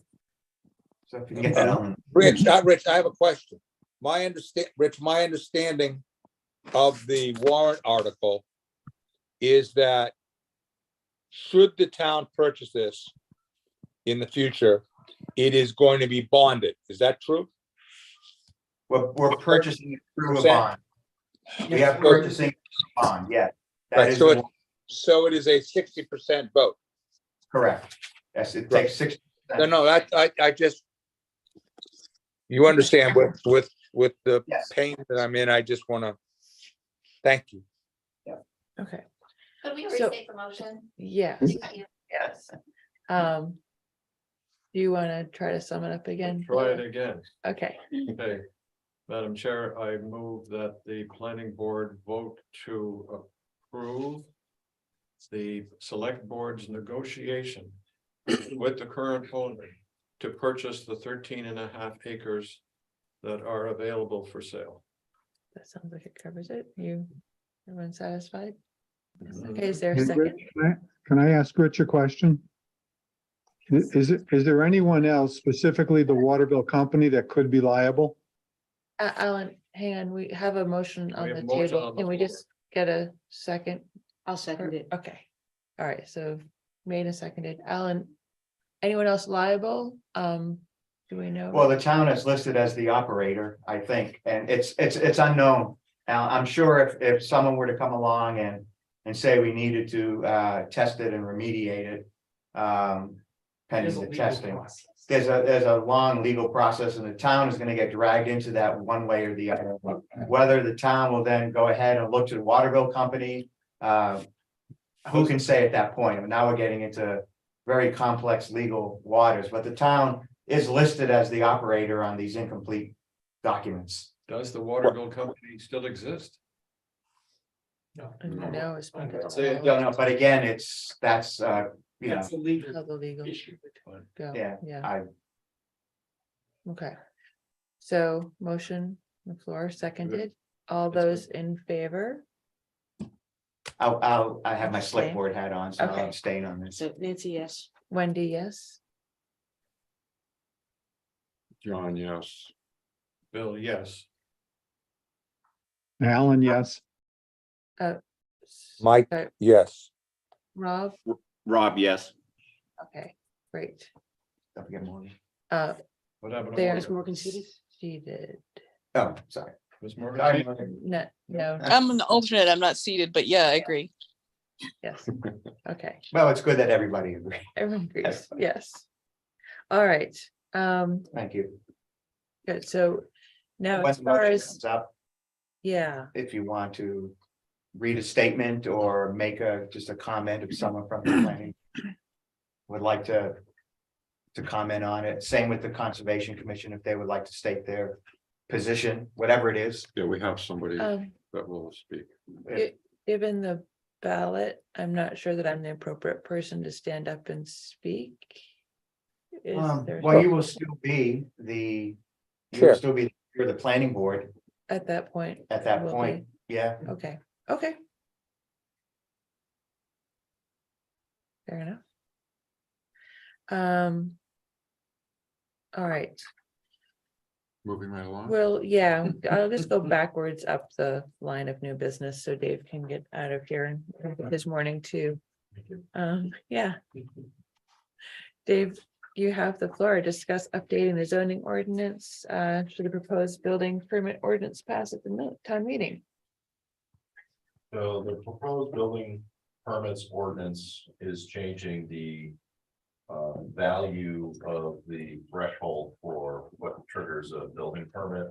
So if you can get that on. Rich, I have a question. My understanding of the warrant article is that should the town purchase this in the future, it is going to be bonded. Is that true? We're purchasing it through a bond. We have purchasing bond, yeah. That Right, is so the- so it is a 60% vote. correct. Yes, it takes 6. No, I just. You understand with the Yes. pain that I'm in, I just wanna. Thank you. Okay, Could we So- restate the motion? yes, Thank you. yes. Do you want to try to sum it up again? Try it again. Okay, Okay. Madam Chair, I move that the planning board vote to approve the select board's negotiation with the current owner to purchase the 13.5 acres that are available for sale. that sounds like it covers it. Everyone satisfied? Mhm. Okay, is there a Hey, second? Rich, can I ask Rich a question? Is there anyone else, specifically the water bill company, that could be liable? Alan, hang on, we have a motion on have the a motion table. on the Can we floor. just get a second? I'll second it. Okay, all right, so made and seconded. Alan, anyone else liable? Do we know? Well, the town is listed as the operator, I think, and it's unknown. Now, I'm sure if someone were to come along and say we needed to test it and remediate it. There's Pending a the legal testing, process. there's a long legal process, and the town is gonna get dragged into that one way or the other. Whether the town will then go ahead and look to the water bill company, who can say at that point? Now we're getting into very complex legal waters, but the town is listed as the operator on these incomplete documents. Does the water bill company still exist? No. No, it's been Don't know, but again, that's you know, That's a legal How the legal issue. go, yeah, yeah, okay. So motion on the floor, seconded. All those in favor? I have my select Abstain. board hat on, so I'll Okay. abstain on this. So Nancy, yes. Wendy, yes. John, yes. Bill, yes. Alan, yes. Mike, Uh, yes. Rob, Rob, yes. okay, great. Don't forget Morgan. What happened to There Is Morgan? Morgan seated? she did, Oh, sorry. Was Morgan? no, I'm an alternate. I'm not seated, but yeah, I agree. yes, okay, Well, it's good that everybody agrees. everyone agrees, That's fine. yes. All right, Thank you. good, so now When as the far motion as, comes up, yeah, if you want to read a statement or make just a comment of someone from the planning would like to comment on it. Same with the Conservation Commission, if they would like to state their position, whatever it is. Yeah, we have somebody um, that will speak. given the ballot, I'm not sure that I'm the appropriate person to stand up and speak. Is there, Well, you will still be Sure. you're the planning board at that point, at that Will point, yeah. okay, okay. Fair enough. All right, Moving right along. well, yeah, I'll just go backwards up the line of new business so Dave can get out of here this morning too. Yeah. Dave, you have the floor. Discuss updating the zoning ordinance should the proposed building permit ordinance pass at the town meeting. So the proposed building permits ordinance is changing the value of the threshold for what triggers a building permit.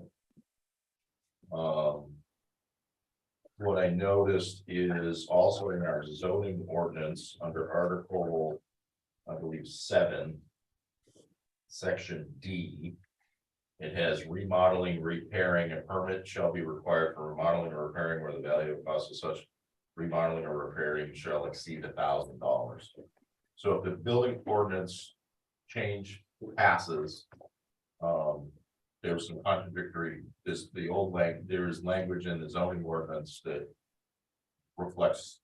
What I noticed is also in our zoning ordinance under Article, I believe 7. section D. It has remodeling, repairing, a permit shall be required for remodeling or repairing where the value of cost of such remodeling or repairing shall exceed $1,000. So if the building ordinance change passes, there's some contradictory, there is language in the zoning ordinance that reflects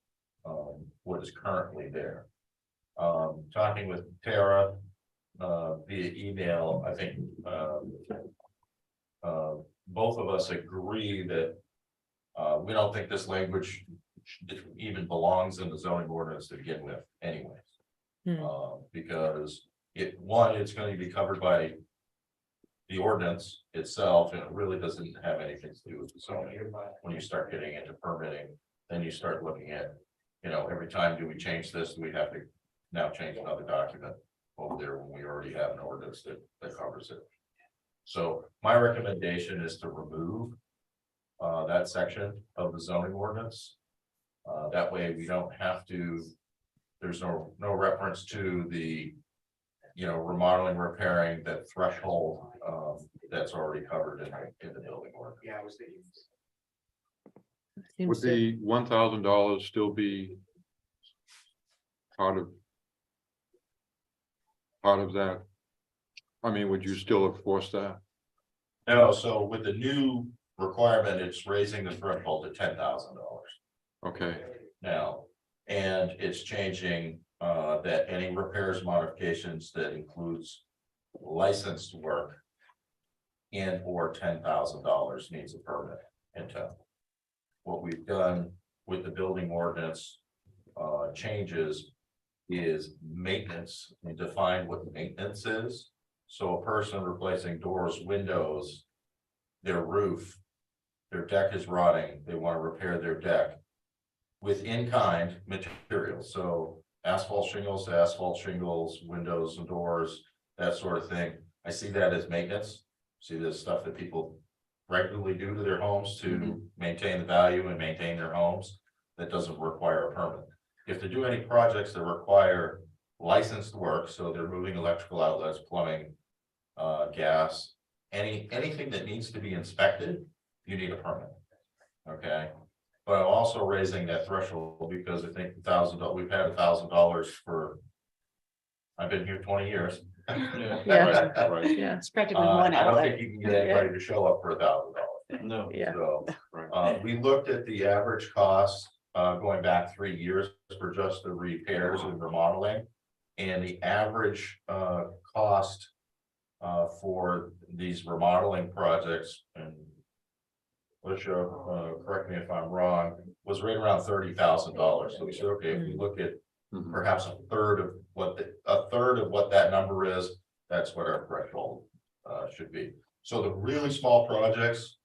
what is currently there. Talking with Tara via email, I think both of us agree that we don't think this language even belongs in the zoning ordinance to begin with anyways. Because it's going to be covered by the ordinance itself, and it really doesn't have anything to do with the zoning. When you start getting into permitting, then you start looking at, every time do we change this, do we have to now change another document over there when we already have an ordinance that covers it. So my recommendation is to remove that section of the zoning ordinance. That way we don't have to, there's no reference to the, remodeling, repairing, that threshold that's already covered in the building ordinance. Yeah, I was thinking. Seems Would to- the $1,000 still be part of that? I mean, would you still enforce that? No, so with the new requirement, it's raising the threshold to $10,000 Okay, now. And it's changing that any repairs, modifications that includes licensed work and or $10,000 needs a permit in town. What we've done with the building ordinance changes is maintenance, and define what maintenance is. So a person replacing doors, windows, their roof, their deck is rotting, they want to repair their deck with in-kind materials. So asphalt shingles to asphalt shingles, windows and doors, that sort of thing. I see that as maintenance. See the stuff that people regularly do to their homes to maintain the value and maintain their homes. That doesn't require a permit. If they do any projects that require licensed work, so they're moving electrical outlets, plumbing, gas, anything that needs to be inspected, you need a permit. Okay, but I'm also raising that threshold because I think $1,000, we've had $1,000 for. I've been here 20 years. Yeah. right. Yeah, It's practically one I don't outlet. think you can get anybody to show up for $1,000. No. yeah. So, Right. we looked at the average cost, going back 3 years for just the repairs and remodeling. And the average, cost, for these remodeling projects, and Alicia, correct me if I'm wrong, was right around $30,000. So we said, okay, if we look at Mhm. perhaps a third of what that number is, that's what our threshold, should be. So the really small projects,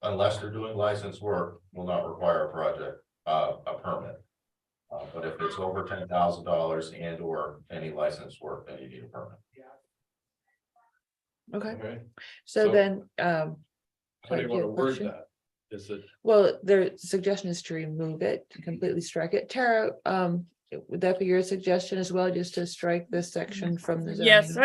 unless they're doing licensed work, will not require a permit. But if it's over $10,000 and or any licensed work, then you need a permit. Okay, Okay, so So- then, how do you want to word question? that? Is it, well, their suggestion is to remove it, to completely strike it. Tara, would that be your suggestion as well, just to strike this section from the zoning? Yes,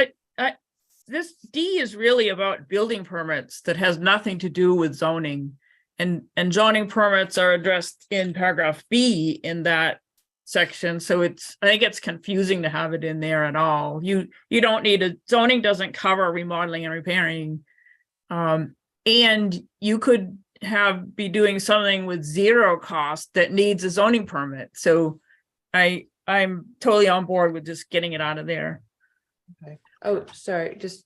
this D is really about building permits that has nothing to do with zoning. And zoning permits are addressed in paragraph B in that section, so I think it's confusing to have it in there at all. You don't need zoning doesn't cover remodeling and repairing. And you could be doing something with zero cost that needs a zoning permit, so I'm totally on board with just getting it out of there. Okay. Oh, sorry, just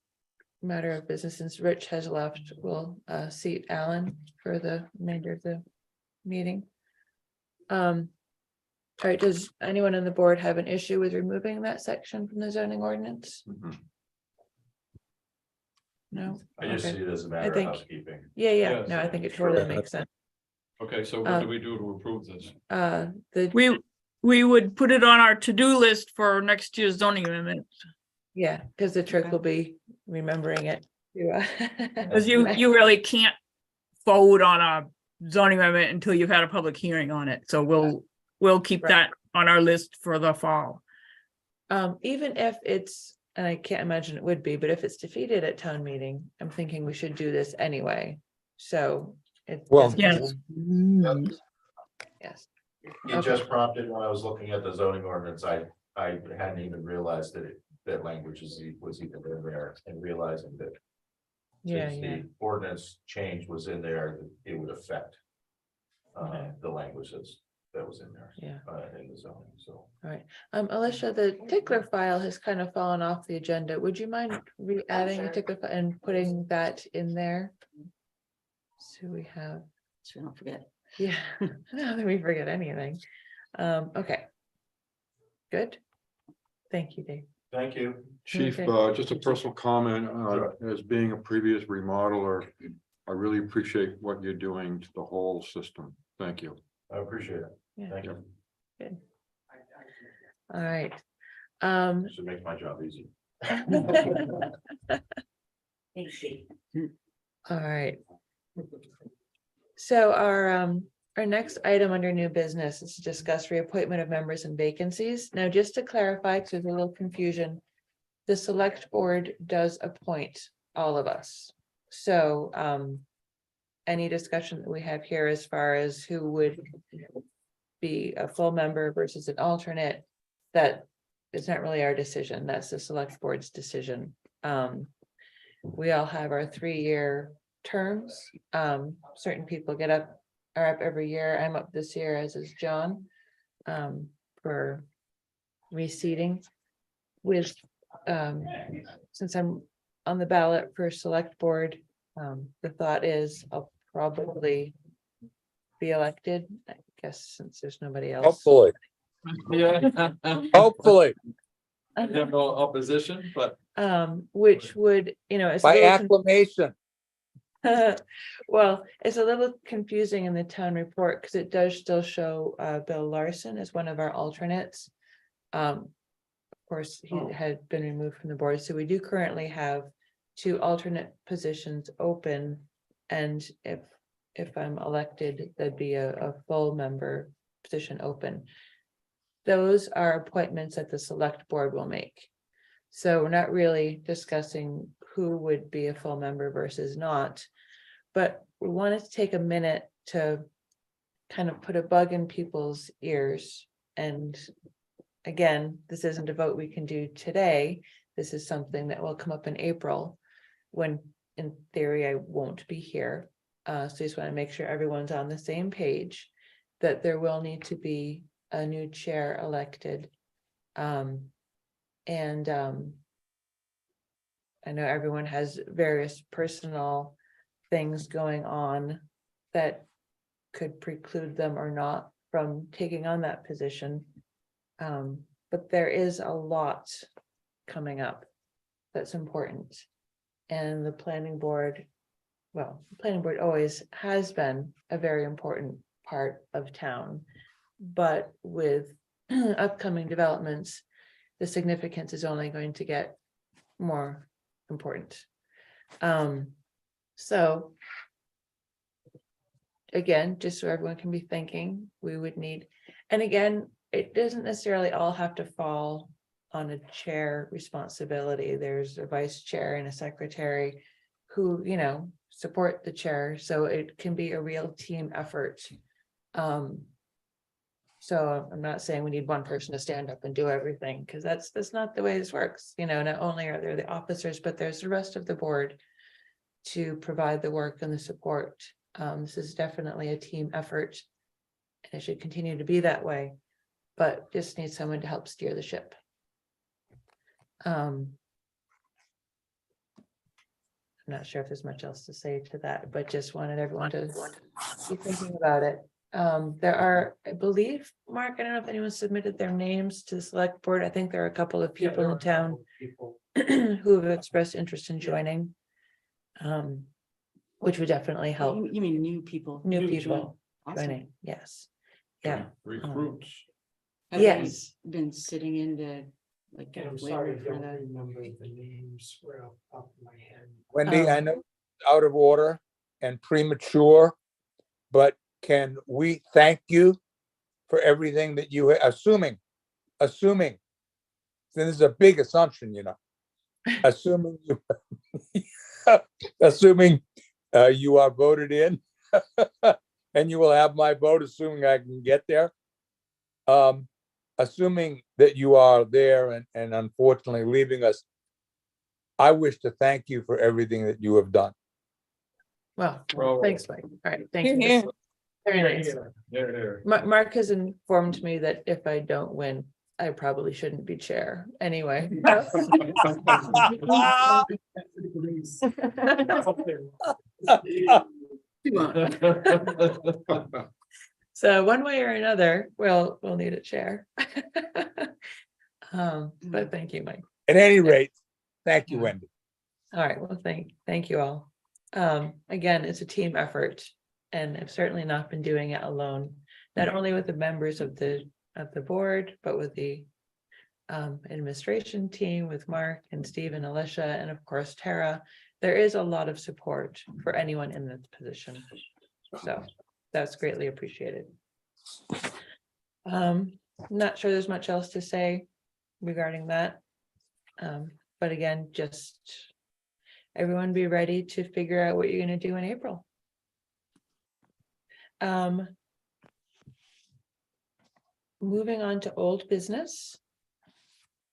matter of business, since Rich has left, we'll seat Alan for the remainder of the meeting. All right, does anyone on the board have an issue with removing that section from the zoning ordinance? Mhm. No? I just Okay. see it as a matter of think- housekeeping. Yeah, Yes, no, I think it totally sure. makes sense. okay, so what do we do to approve this? We would put it on our to-do list for next year's zoning amendment. Yeah, because the trick Okay. will be remembering it. Because you really can't vote on a zoning amendment until you've had a public hearing on it. So we'll keep Right. that on our list for the fall. Even if it's and I can't imagine it would be, but if it's defeated at town meeting, I'm thinking we should do this anyway. So it. Well, Yes. Yes. It just prompted when I was looking at the zoning ordinance, I hadn't even realized that language was even in there and realizing that. Yeah, Since yeah. the ordinance change was in there, it would affect. Okay. The language that was in there. Yeah. In the zoning, so. Alicia, the tickler file has kind of fallen off the agenda. Would you mind re-adding a Sure. tickler and putting that in there? So we have, So we don't forget. yeah, now that we forget anything. Okay. Good. Thank you, Dave. Thank you. Chief, Okay. just a personal comment, as being a previous remodeler, I really appreciate what you're doing to the whole system. Thank you. I appreciate it. Yeah. Thank you. All right. Should make my job easy. All right. So our next item under new business is to discuss reappointment of members and vacancies. Now, just to clarify, because there's a little confusion, the select board does appoint all of us. So any discussion that we have here as far as who would be a full member versus an alternate, that is not really our decision. That's the select board's decision. We all have our 3-year terms. Certain people are up every year. I'm up this year, as is John, for reseating with, since I'm on the ballot for select board, the thought is I'll probably be elected, I guess, since there's nobody else. Hopefully, Yeah. hopefully, I have no opposition, but Which would, it's a by little acclamation. well, it's a little confusing in the town report because it does still show Bill Larson as one of our alternates. Of course, he had been removed from the board, so we do currently have 2 alternate positions open. And if I'm elected, there'd be a full member position open. Those are appointments that the select board will make. So we're not really discussing who would be a full member versus not. But we wanted to take a minute to kind of put a bug in people's ears. And again, this isn't a vote we can do today. This is something that will come up in April, when in theory I won't be here. So I just want to make sure everyone's on the same page, that there will need to be a new chair elected. I know everyone has various personal things going on that could preclude them or not from taking on that position. But there is a lot coming up that's important. And the planning board, well, the planning board always has been a very important part of town. But with upcoming developments, the significance is only going to get more important. So again, just so everyone can be thinking, we would need, and again, it doesn't necessarily all have to fall on a chair responsibility. There's a vice chair and a secretary who, support the chair. So it can be a real team effort. So I'm not saying we need one person to stand up and do everything, because that's not the way this works. Not only are there the officers, but there's the rest of the board to provide the work and the support. This is definitely a team effort, and it should continue to be that way, but just need someone to help steer the ship. I'm not sure if there's much else to say to that, but just wanted everyone to be thinking about it. There are, I believe, Mark, I don't know if anyone submitted their names to the select board. I think there are a couple of people in town who have expressed interest in joining. Which would definitely help. You mean new people? New people Awesome. joining, yes. Yeah, recruits. Have they yes. Been sitting in to like get a I'm sorry, I waiver for don't the. remember the names right off the top of my head. Wendy, I know out of order and premature, but can we thank you for everything that you, assuming, this is a big assumption, assuming assuming you are voted in, and you will have my vote, assuming I can get there. Assuming that you are there and unfortunately leaving us, I wish to thank you for everything that you have done. Well, Well, thanks, Mike. All right, thank you. Here, Very nice. There. Mark has informed me that if I don't win, I probably shouldn't be chair anyway. So one way or another, we'll need a chair. But thank you, Mike. At any rate, thank you, Wendy. All right, well, thank you all. Again, it's a team effort, and I've certainly not been doing it alone, not only with the members of the board, but with the administration team, with Mark and Steve and Alicia, and of course, Tara. There is a lot of support for anyone in this position. So that's greatly appreciated. Not sure there's much else to say regarding that. But again, just everyone be ready to figure out what you're going to do in April. Moving on to old business.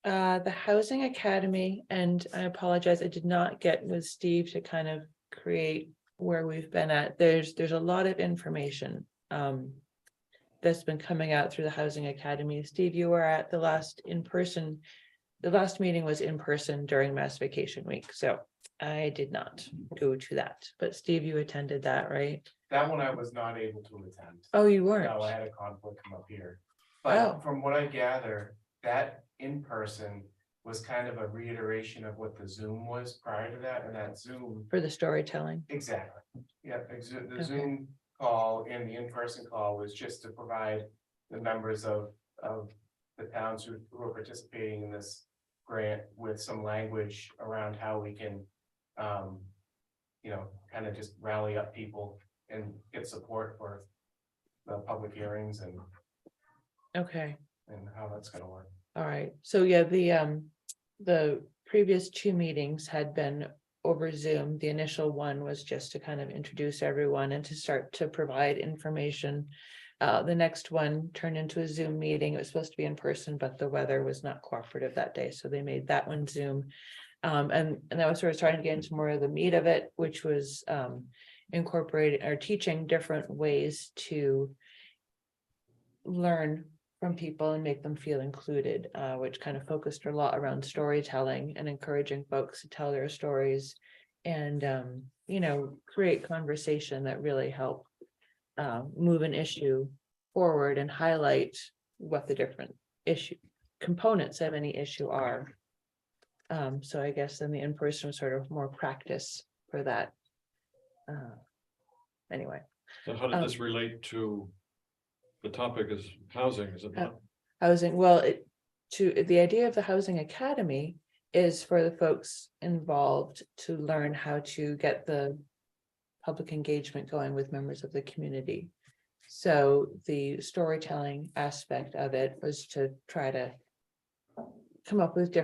The Housing Academy, and I apologize, I did not get with Steve to kind of create where we've been at. There's a lot of information that's been coming out through the Housing Academy. Steve, you were at the last meeting was in person during Mass Vacation Week, so I did not go to that. But Steve, you attended that, right? That one I was not able to attend. Oh, you weren't? No, I had a conflict come up here. Oh. But from what I gather, that in person was kind of a reiteration of what the Zoom was prior to that, and that Zoom. For the storytelling. Exactly. Yeah, the Okay. Zoom call and the in-person call was just to provide the members of the towns who are participating in this grant with some language around how we can, kind of just rally up people and get support for the public hearings and Okay. how that's gonna work. All right, so yeah, the previous two meetings had been over Zoom. The initial one was just to kind of introduce everyone and to start to provide information. The next one turned into a Zoom meeting. It was supposed to be in person, but the weather was not cooperative that day, so they made that one Zoom. And that was sort of starting to get into more of the meat of it, which was incorporating or teaching different ways to learn from people and make them feel included, which kind of focused a lot around storytelling and encouraging folks to tell their stories and, create conversation that really help move an issue forward and highlight what the different issue components of any issue are. So I guess then the in-person was sort of more practice for that. Anyway. So how did this relate to? The topic is housing, is it not? Housing, well, the idea of the Housing Academy is for the folks involved to learn how to get the public engagement going with members of the community. So the storytelling aspect of it was to try to come up with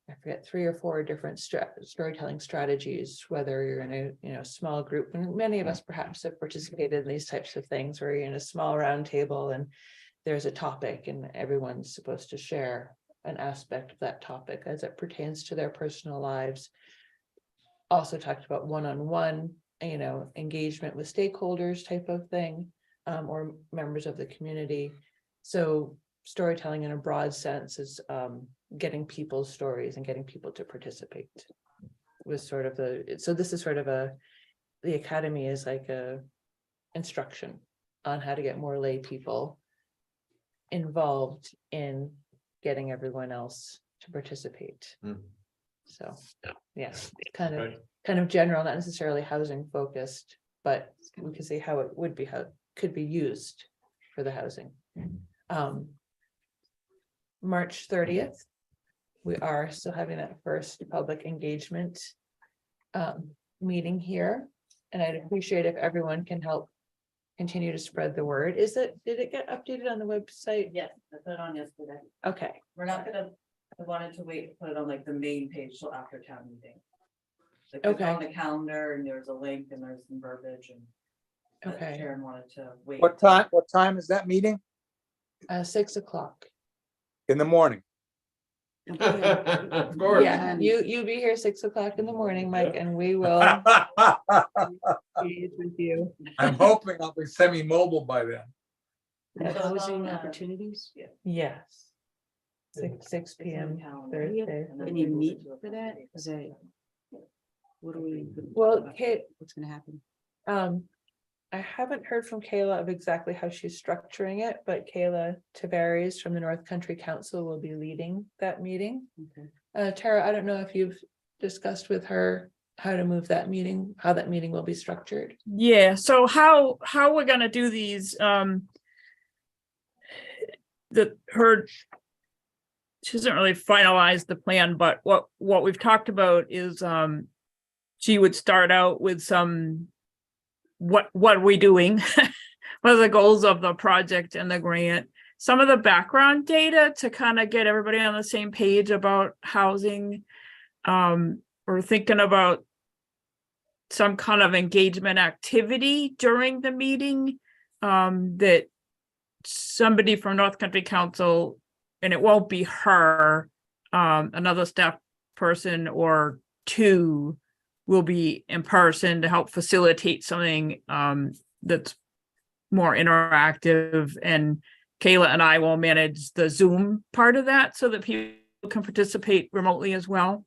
I forget, 3 or 4 different storytelling strategies, whether you're in a small group, and many of us perhaps have participated in these types of things where you're in a small round table and there's a topic and everyone's supposed to share an aspect of that topic as it pertains to their personal lives. Also talked about one-on-one, engagement with stakeholders type of thing, or members of the community. So storytelling in a broad sense is getting people's stories and getting people to participate was sort of so this is sort of the academy is like a instruction on how to get more lay people involved in getting everyone else to participate. So, yes, kind of general, not necessarily housing focused, but we can see how it could be used for the housing. March 30th, we are still having that first public engagement meeting here. And I'd appreciate if everyone can help continue to spread the word. Did it get updated on the website? Yes, I put it on yesterday. Okay, We're not gonna I wanted to wait, to put it on like the main page till after town meeting. Like it's on the calendar and there's a link and there's some verbiage and. but Okay. Sharon wanted to wait. What time is that meeting? 6 o'clock. In the morning? Of course. Yeah, you be here 6 o'clock in the morning, Mike, and we will engage with you. I'm hoping I'll be semi-mobile by then. So it's Housing on, opportunities? Yes. 6 p.m. Thursday. Can you meet for that? Is that? What do we? Well, Kate, What's gonna happen? I haven't heard from Kayla of exactly how she's structuring it, but Kayla Tavares from the North Country Council will be leading that meeting. Okay. Tara, I don't know if you've discussed with her how to move that meeting, how that meeting will be structured. Yeah, so how we're gonna do these, she hasn't really finalized the plan, but what we've talked about is, she would start out with some, what are we doing? What are the goals of the project and the grant? Some of the background data to kind of get everybody on the same page about housing. We're thinking about some kind of engagement activity during the meeting, that somebody from North Country Council, and it won't be her, another staff person or two will be in person to help facilitate something that's more interactive, and Kayla and I will manage the Zoom part of that so that people can participate remotely as well.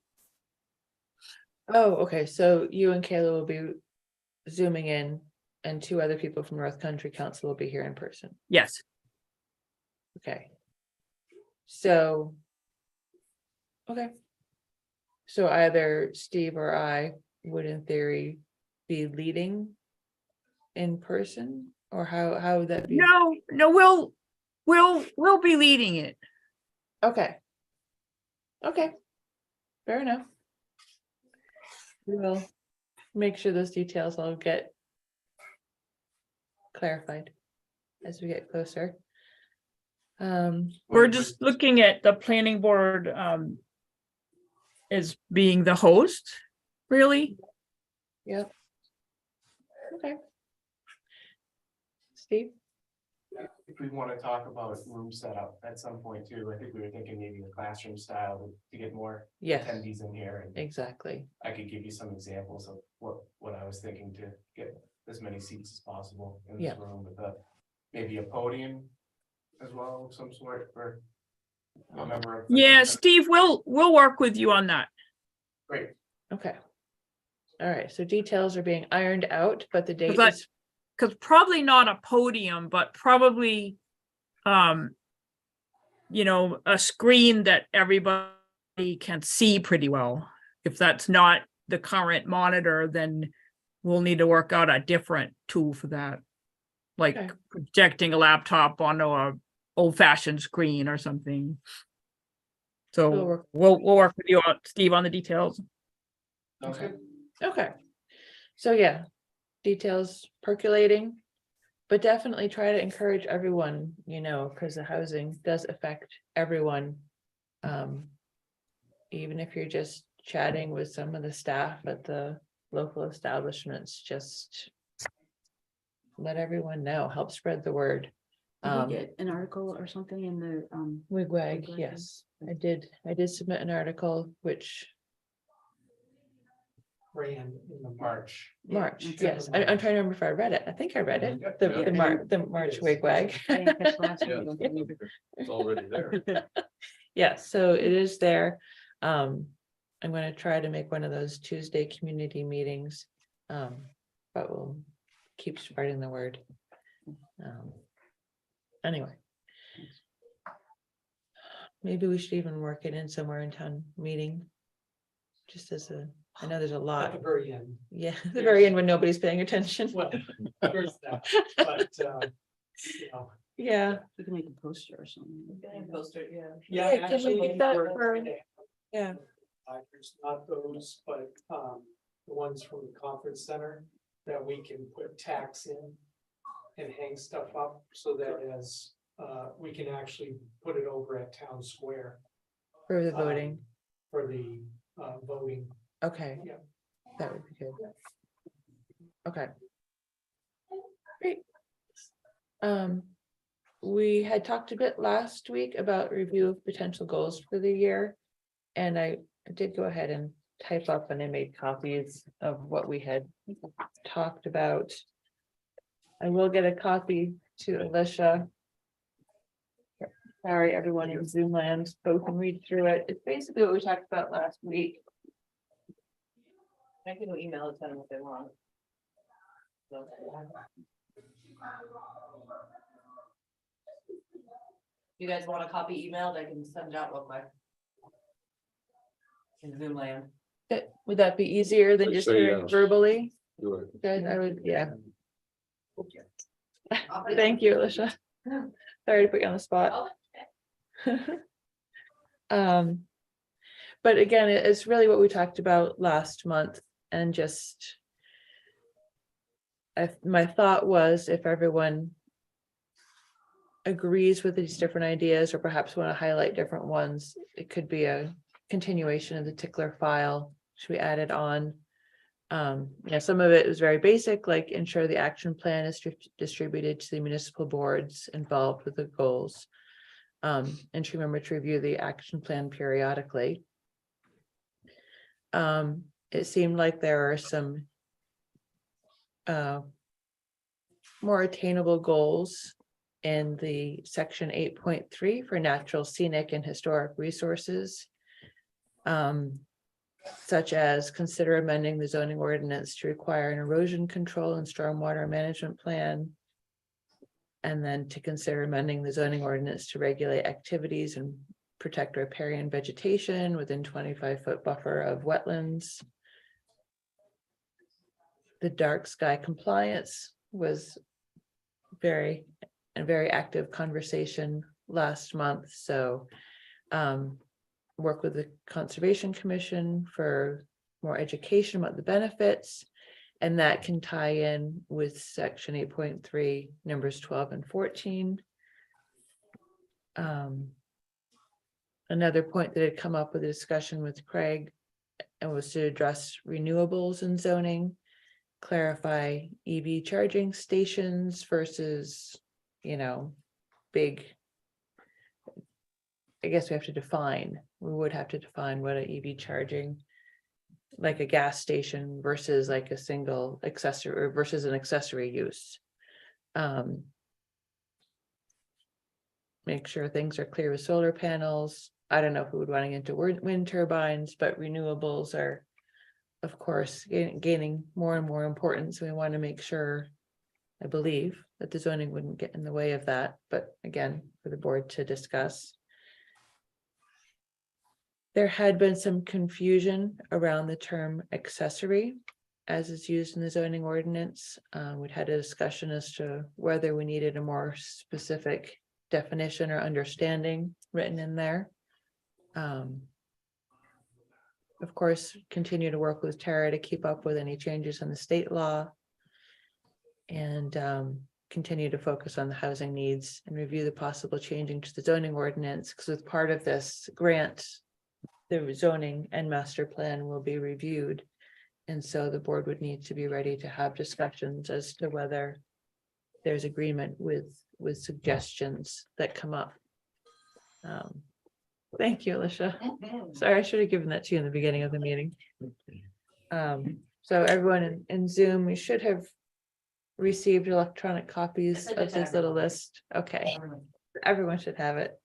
Oh, okay, so you and Kayla will be zooming in and 2 other people from North Country Council will be here in person. Yes. Okay. So. Okay. So either Steve or I would in theory be leading in person, or how would that be? No, we'll be leading it. Okay. Okay. Fair enough. We will make sure those details all get clarified as we get closer. We're just looking at the planning board as being the host, really. Yep. Okay. Steve? If we want to talk about room setup at some point too, I think we were thinking maybe a classroom style to get more Yes. attendees in here. And Exactly. I could give you some examples of what I was thinking to get as many seats as possible in this Yeah. room, with maybe a podium as well of some sort for a member of. Yeah, Steve, we'll work with you on that. Great. Okay. All right, so details are being ironed out, but the date Because is, probably not a podium, but probably, a screen that everybody can see pretty well. If that's not the current monitor, then we'll need to work out a different tool for that. Like Okay. projecting a laptop onto a old-fashioned screen or something. So we'll work with you, Steve, on the details. Okay. okay. So yeah, details percolating. But definitely try to encourage everyone, because the housing does affect everyone. Even if you're just chatting with some of the staff at the local establishments, just let everyone know, help spread the word. Did we get an article or something in the Wigwag, Wigwag, yes, I did submit an article, which ran in the March. March, it's yes, in I'm trying to remember if I read it, I think I read it, Yeah. the March It is. Wigwag. I didn't catch last Yeah. week. It's already there. Yeah, so it is there. I'm gonna try to make one of those Tuesday community meetings. But we'll keep spreading the word. Anyway. Maybe we should even work it in somewhere in town meeting. Just as I know there's a At lot, the very end. yeah, at the very end when nobody's paying attention. Well, there's that, but, Yeah, We can make a poster or something. Poster, yeah. yeah, Yeah, can we actually, get that we're- for- yeah, there's not those, but, the ones from the conference center that we can put tacks in and hang stuff up so that as, we can actually put it over at Town Square. For the voting, For the voting. okay. Yeah. That would be good. Okay. Great. We had talked a bit last week about review of potential goals for the year. And I did go ahead and type up and I made copies of what we had talked about. I will get a copy to Alicia. Sorry, everyone in Zoom land, both can read through it. It's basically what we talked about last week. I can email it to them if they want. So, you guys want a copy emailed? I can send it out real quick. In Zoom land. Would that be easier than just Say hearing yes. verbally? Do it. Guys, I would, yeah. Thank you, Alicia. Sorry to put you on the spot. But again, it's really what we talked about last month and just. My thought was if everyone agrees with these different ideas or perhaps want to highlight different ones, it could be a continuation of the tickler file. Should we add it on? Some of it was very basic, like ensure the action plan is distributed to the municipal boards involved with the goals. And to remember to review the action plan periodically. It seemed like there are some more attainable goals in the section 8.3 for natural, scenic, and historic resources. Such as consider amending the zoning ordinance to require an erosion control and stormwater management plan. And then to consider amending the zoning ordinance to regulate activities and protect riparian vegetation within 25-foot buffer of wetlands. The dark sky compliance was a very active conversation last month, so work with the Conservation Commission for more education about the benefits, and that can tie in with section 8.3 numbers 12 and 14. Another point that had come up with a discussion with Craig and was to address renewables in zoning, clarify EV charging stations versus, big. I guess we would have to define what an EV charging, like a gas station versus like a single accessory or versus an accessory use. Make sure things are clear with solar panels. I don't know if we would want to get into wind turbines, but renewables are, of course, gaining more and more importance. We want to make sure, I believe, that the zoning wouldn't get in the way of that, but again, for the board to discuss. There had been some confusion around the term accessory as is used in the zoning ordinance. We'd had a discussion as to whether we needed a more specific definition or understanding written in there. Of course, continue to work with Tara to keep up with any changes in the state law. And continue to focus on the housing needs and review the possible changing to the zoning ordinance, because with part of this grant, the zoning and master plan will be reviewed. And so the board would need to be ready to have discussions as to whether there's agreement with suggestions that come up. Thank you, Alicia. Sorry, I should have given that to you in the beginning of the meeting. So everyone in Zoom, we should have received electronic copies of this little list. Okay, everyone should have it.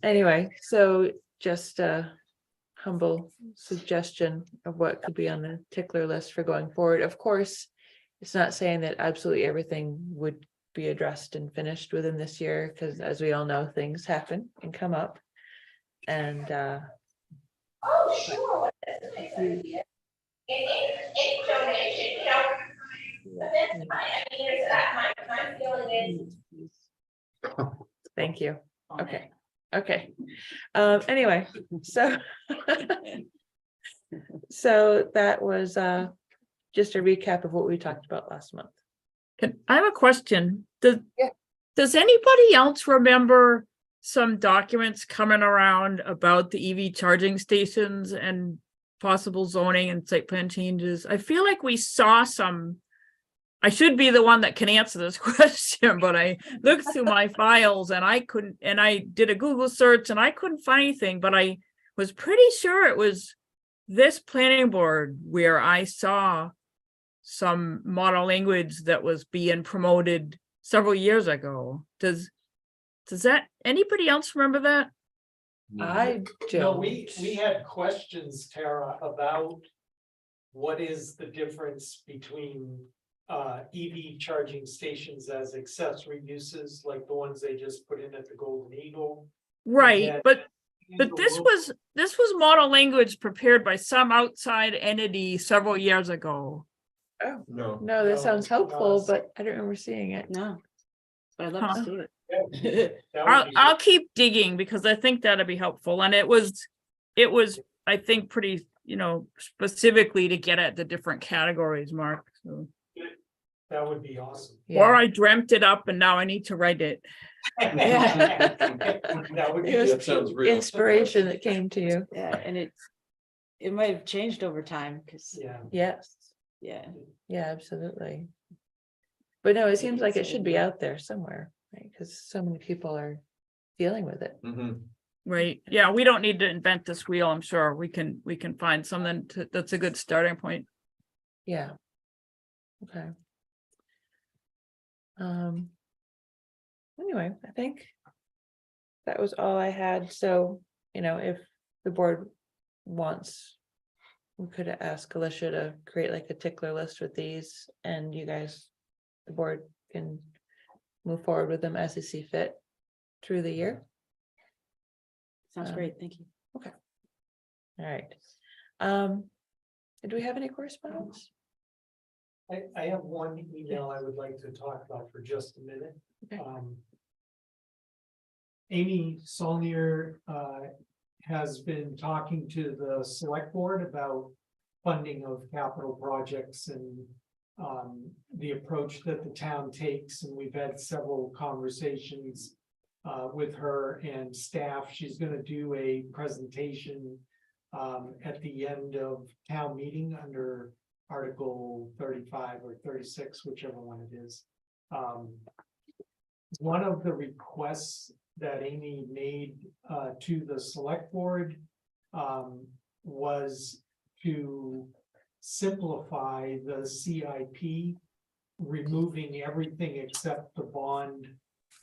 Anyway, so just a humble suggestion of what could be on the tickler list for going forward. Of course, it's not saying that absolutely everything would be addressed and finished within this year, because as we all know, things happen and come up. And thank you. Okay. Okay. Anyway, so so that was just a recap of what we talked about last month. I have a question. Does, Yeah. Does anybody else remember some documents coming around about the EV charging stations and possible zoning and site plan changes? I feel like we saw some. I should be the one that can answer this question, but I looked through my files and I couldn't, and I did a Google search and I couldn't find anything, but I was pretty sure it was this planning board where I saw some model language that was being promoted several years ago. Does that, anybody else remember that? I No, don't. we had questions, Tara, about what is the difference between EV charging stations as accessory uses, like the ones they just put in at the Golden Eagle. Right, then- but this was model language prepared by some outside entity several years ago. Oh, No. no, that sounds helpful, us. but I don't remember seeing it. No. But I'd love to see it. That would be- I'll keep digging because I think that'd be helpful. And it was, I think, pretty, specifically to get at the different categories, Mark. So. That would be awesome. Or I dreamt it up and now I need to write it. That would be It was That sounds real. inspiration that came to you. Yeah, and it might have changed over time, because, Yeah. Yes, yeah. yeah, absolutely. But no, it seems like it should be out there somewhere, right? Because so many people are dealing with it. Mhm. Right. Yeah, we don't need to invent this wheel. I'm sure we can find something that's a good starting point. Yeah. Okay. Anyway, I think that was all I had. So, if the board wants, we could ask Alicia to create like a tickler list with these, and you guys, the board can move forward with them as they see fit through the year. Sounds great, thank you. All right. Do we have any correspondence? I have one email I would like to talk about for just a minute. Okay. Amy Saulnier has been talking to the select board about funding of capital projects and the approach that the town takes, and we've had several conversations with her and staff. She's going to do a presentation at the end of town meeting under Article 35 or 36, whichever one it is. One of the requests that Amy made to the select board was to simplify the CIP, removing everything except the bond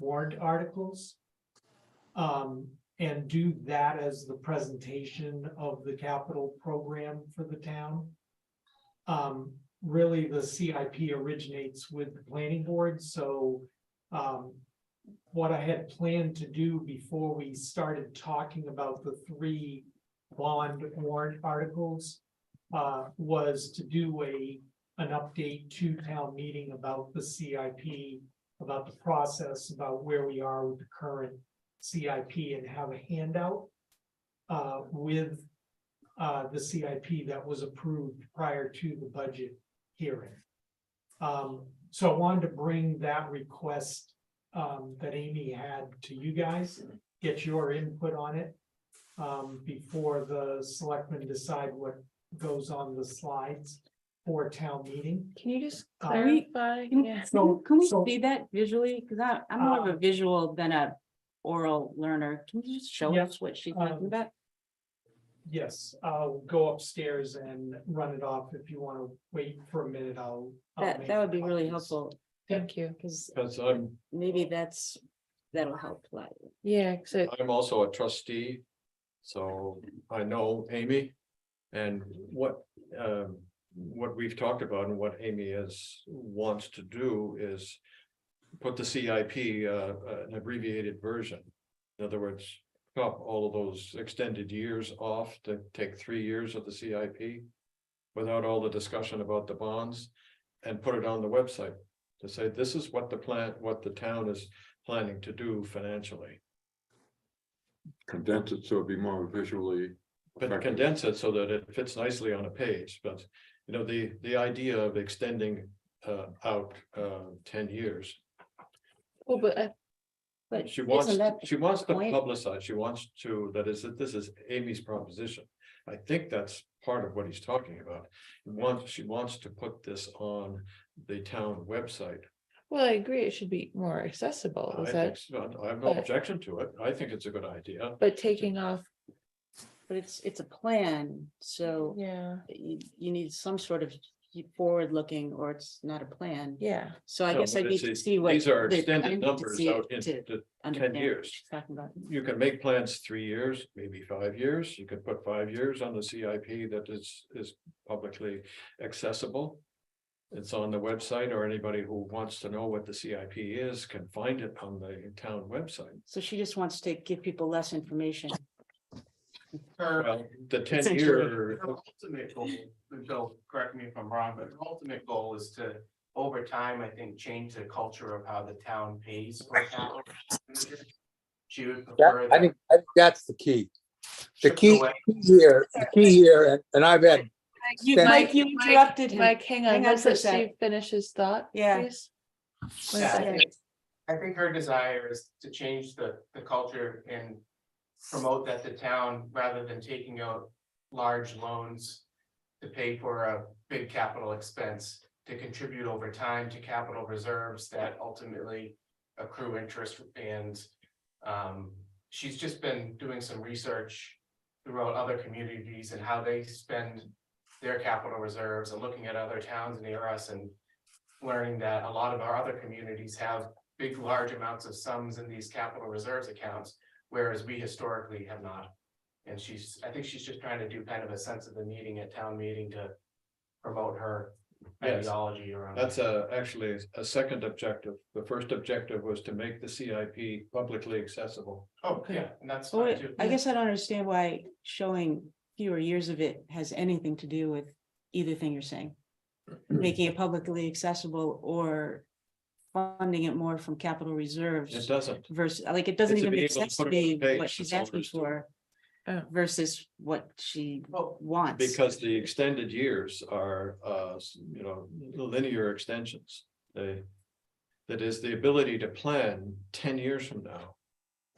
warrant articles. And do that as the presentation of the capital program for the town. Really, the CIP originates with the planning board, so what I had planned to do before we started talking about the 3 bond warrant articles was to do an update to town meeting about the CIP, about the process, about where we are with the current CIP, and have a handout with the CIP that was approved prior to the budget hearing. So I wanted to bring that request that Amy had to you guys, get your input on it before the selectmen decide what goes on the slides for town meeting. Can you just Can we- clarify? Can Yeah. can we so- see that visually? Because I'm more of a visual than a oral learner. Can you just show Yeah, us what she's talking about? Yes, I'll go upstairs and run it off. If you want to wait for a minute, I'll make That would be really copies. helpful, Thank you. because Because maybe that'll help. Yeah, so I'm also a trustee, so I know Amy. And what we've talked about and what Amy wants to do is put the CIP, an abbreviated version. In other words, cut all of those extended years off to take 3 years of the CIP without all the discussion about the bonds, and put it on the website to say, this is what the town is planning to do financially. Condense it so it'd be more visually. But effective. condense it so that it fits nicely on a page, but the idea of extending out 10 years. well, but But She wants, isn't that the she wants to point? publicize, she wants to, this is Amy's proposition. I think that's part of what he's talking about. She wants to put this on the town website. Well, I agree, it should be more accessible, I is think that, so. I have no but- objection to it. I think it's a good idea. but taking off, But it's a plan, so yeah, you need some sort of forward looking, or it's not a plan. yeah. So I No, guess I but need it's to a- see what. These are the- I extended need to numbers see it out to into understand 10 what years. she's talking about. You can make plans 3 years, maybe 5 years. You could put 5 years on the CIP that is publicly accessible. It's on the website, or anybody who wants to know what the CIP is can find it on the town website. So she just wants to give people less information. Well, the 10 Essentially. year, Her ultimate goal, and Bill, correct me if I'm wrong, but her ultimate goal is to, over time, I think, change the culture of how the town pays for capital. She would prefer I think that's the key. The Chips key away. here, and I've had, Mike, you interrupted him. Mike, hang on, Hang on let's for a let sec. Steve finish his thought, Yeah. please. One Yeah, second. I think her desire is to change the culture and promote that the town, rather than taking out large loans to pay for a big capital expense, to contribute over time to capital reserves that ultimately accrue interest. And she's just been doing some research throughout other communities and how they spend their capital reserves, and looking at other towns near us and learning that a lot of our other communities have big, large amounts of sums in these capital reserves accounts, whereas we historically have not. And I think she's just trying to do kind of a sense of the meeting at town meeting to promote her Yes. ideology around. that's actually a second objective. The first objective was to make the CIP publicly accessible. Oh, yeah, and that's Well, fine too. I guess I don't understand why showing fewer years of it has anything to do with either thing you're saying. Making it publicly accessible or funding it more from capital It reserves doesn't. versus, like, it doesn't It's to even be make able to sense put to it on me the page, what she's that's all asking there is to it. for. Versus what she Well, wants. Because the extended years are, linear extensions. That is the ability to plan 10 years from now.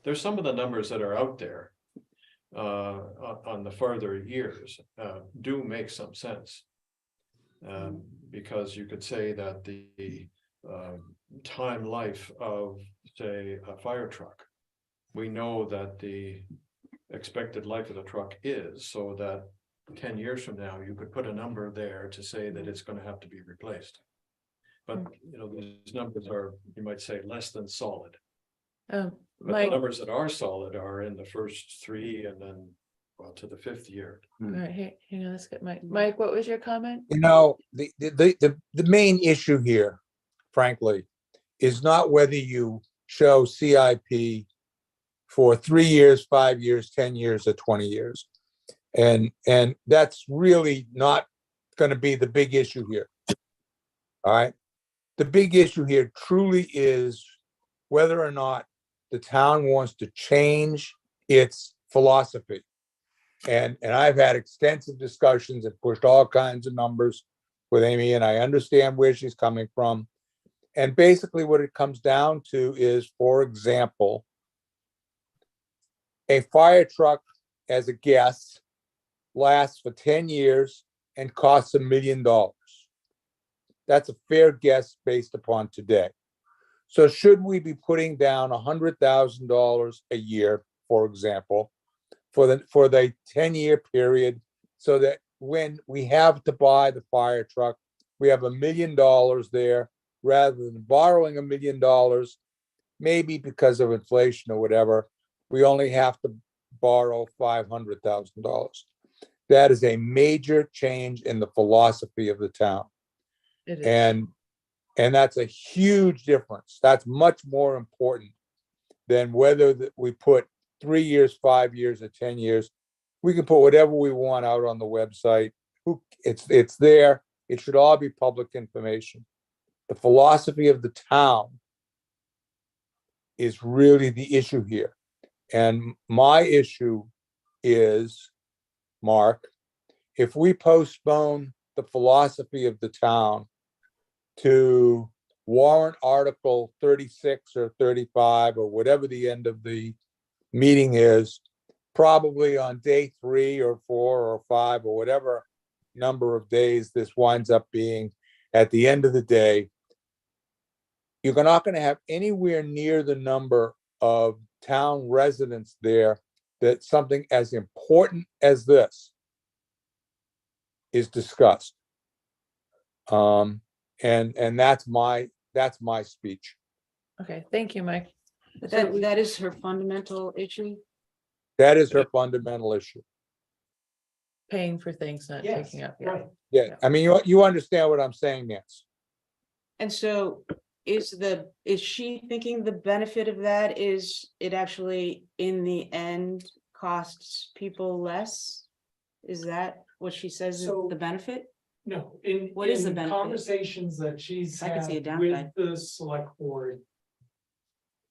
There's some of the numbers that are out there. On the further years, do make some sense. Because you could say that the time life of, say, a fire truck. We know that the expected life of the truck is, so that 10 years from now, you could put a number there to say that it's going to have to be replaced. But, these numbers are, you might say, less than solid. But the Mike, all numbers that are solid are in the first 3 and then, well, to the 5th year. right, hang on, let's get Mike. Mike, what was your comment? the main issue here, frankly, is not whether you show CIP for 3 years, 5 years, 10 years, or 20 years. And that's really not gonna be the big issue here. All right? The big issue here truly is whether or not the town wants to change its philosophy. And I've had extensive discussions and pushed all kinds of numbers with Amy, and I understand where she's coming from. And basically what it comes down to is, for example, a fire truck as a guess lasts for 10 years and costs $1 million. That's a fair guess based upon today. So should we be putting down $100,000 a year, for example, for the 10-year period, so that when we have to buy the fire truck, we have $1 million there, rather than borrowing $1 million, maybe because of inflation or whatever, we only have to borrow $500,000. That is a major change in the philosophy of the town. It is. And that's a huge difference. That's much more important than whether we put 3 years, 5 years, or 10 years. We can put whatever we want out on the website. It's there. It should all be public information. The philosophy of the town is really the issue here. And my issue is, Mark, if we postpone the philosophy of the town to warrant article 36 or 35 or whatever the end of the meeting is, probably on day 3 or 4 or 5 or whatever number of days this winds up being, at the end of the day, you're not going to have anywhere near the number of town residents there that something as important as this is discussed. And that's my speech. Okay, thank you, Mike. But that is her fundamental issue. That is her fundamental issue. Paying for things not Yes, taking up. right. Yeah, I mean, you understand what I'm saying, Nance? And so is she thinking the benefit of that is it actually in the end costs people less? Is that what she says is So- the benefit? No, What is the in benefit? conversations that she's I can had see a with downside. the select board.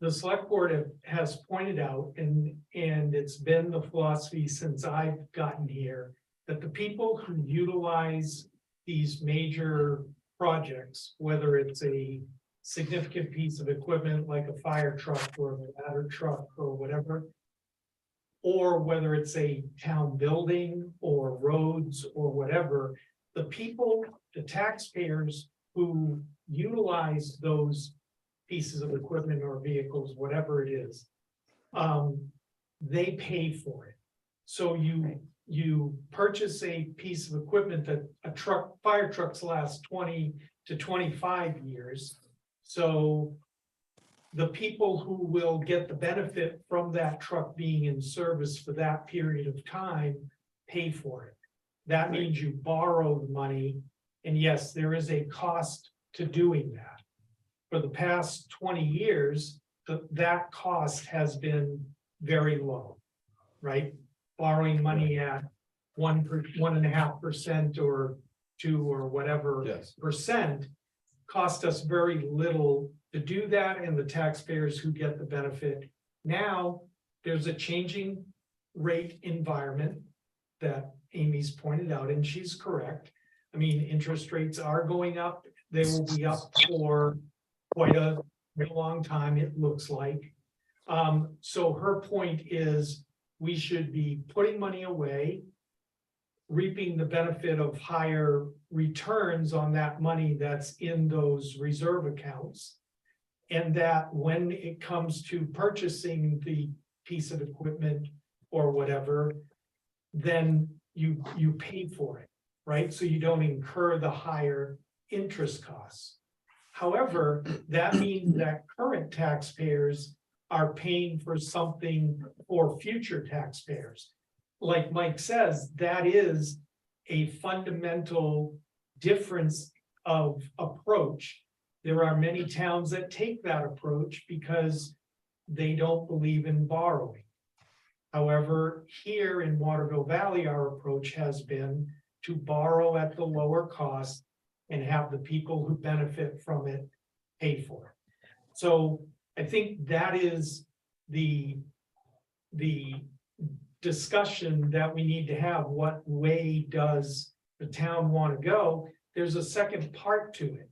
The select board has pointed out, and it's been the philosophy since I've gotten here, that the people who utilize these major projects, whether it's a significant piece of equipment like a fire truck or a ladder truck or whatever, or whether it's a town building or roads or whatever, the people, the taxpayers who utilize those pieces of equipment or vehicles, whatever it is, they pay for it. So you purchase a piece of equipment that fire trucks last 20 to 25 years. So the people who will get the benefit from that truck being in service for that period of time pay for it. That means you borrow the money, and yes, there is a cost to doing that. For the past 20 years, that cost has been very low, right? Borrowing money at 1.5% or 2 or whatever Yes. percent cost us very little to do that, and the taxpayers who get the benefit. Now, there's a changing rate environment that Amy's pointed out, and she's correct. I mean, interest rates are going up. They will be up for quite a long time, it looks like. So her point is we should be putting money away, reaping the benefit of higher returns on that money that's in those reserve accounts. And that when it comes to purchasing the piece of equipment or whatever, then you pay for it, right? So you don't incur the higher interest costs. However, that means that current taxpayers are paying for something for future taxpayers. Like Mike says, that is a fundamental difference of approach. There are many towns that take that approach because they don't believe in borrowing. However, here in Waterville Valley, our approach has been to borrow at the lower cost and have the people who benefit from it pay for it. So I think that is the discussion that we need to have. What way does the town want to go? There's a second part to it.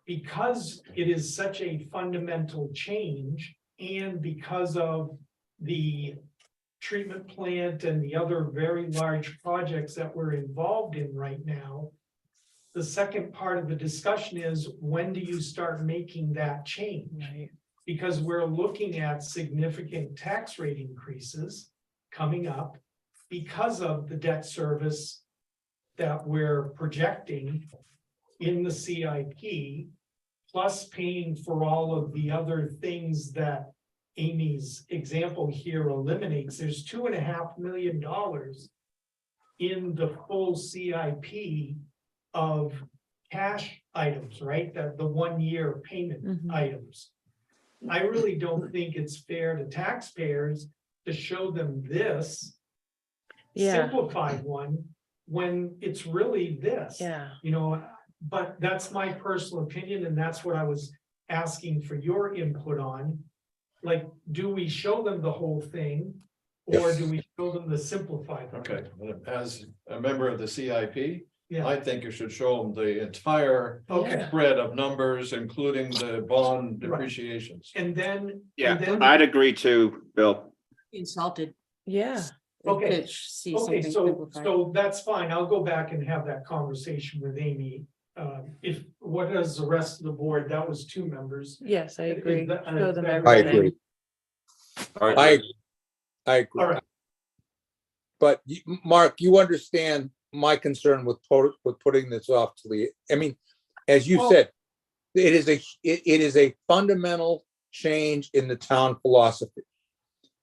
Because it is such a fundamental change, and because of the treatment plant and the other very large projects that we're involved in right now, the second part of the discussion is, when do you start making that change? Right. Because we're looking at significant tax rate increases coming up because of the debt service that we're projecting in the CIP, plus paying for all of the other things that Amy's example here eliminates. There's $2.5 million in the full CIP of cash items, right? That the 1 year payment Mhm. items. I really don't think it's fair to taxpayers to show them this Yeah, simplified one when it's really this. yeah. You know, but that's my personal opinion, and that's what I was asking for your input on. Like, do we show them the whole thing, or do we show them the simplified? one? Okay, as a member of the CIP, Yeah, I think you should show them the entire okay, spread of numbers, including the bond Right. depreciations. and then. and Yeah, then- I'd agree too, Bill. Insulted. Yeah, Okay. To see Okay, something so, simplified. so that's fine. I'll go back and have that conversation with Amy. If, what does the rest of the board, that was 2 members. yes, I agree. that- Show them that- I everything. agree. I agree. All right. But Mark, you understand my concern with putting this off to the, I mean, as you Well- said, it is a fundamental change in the town philosophy.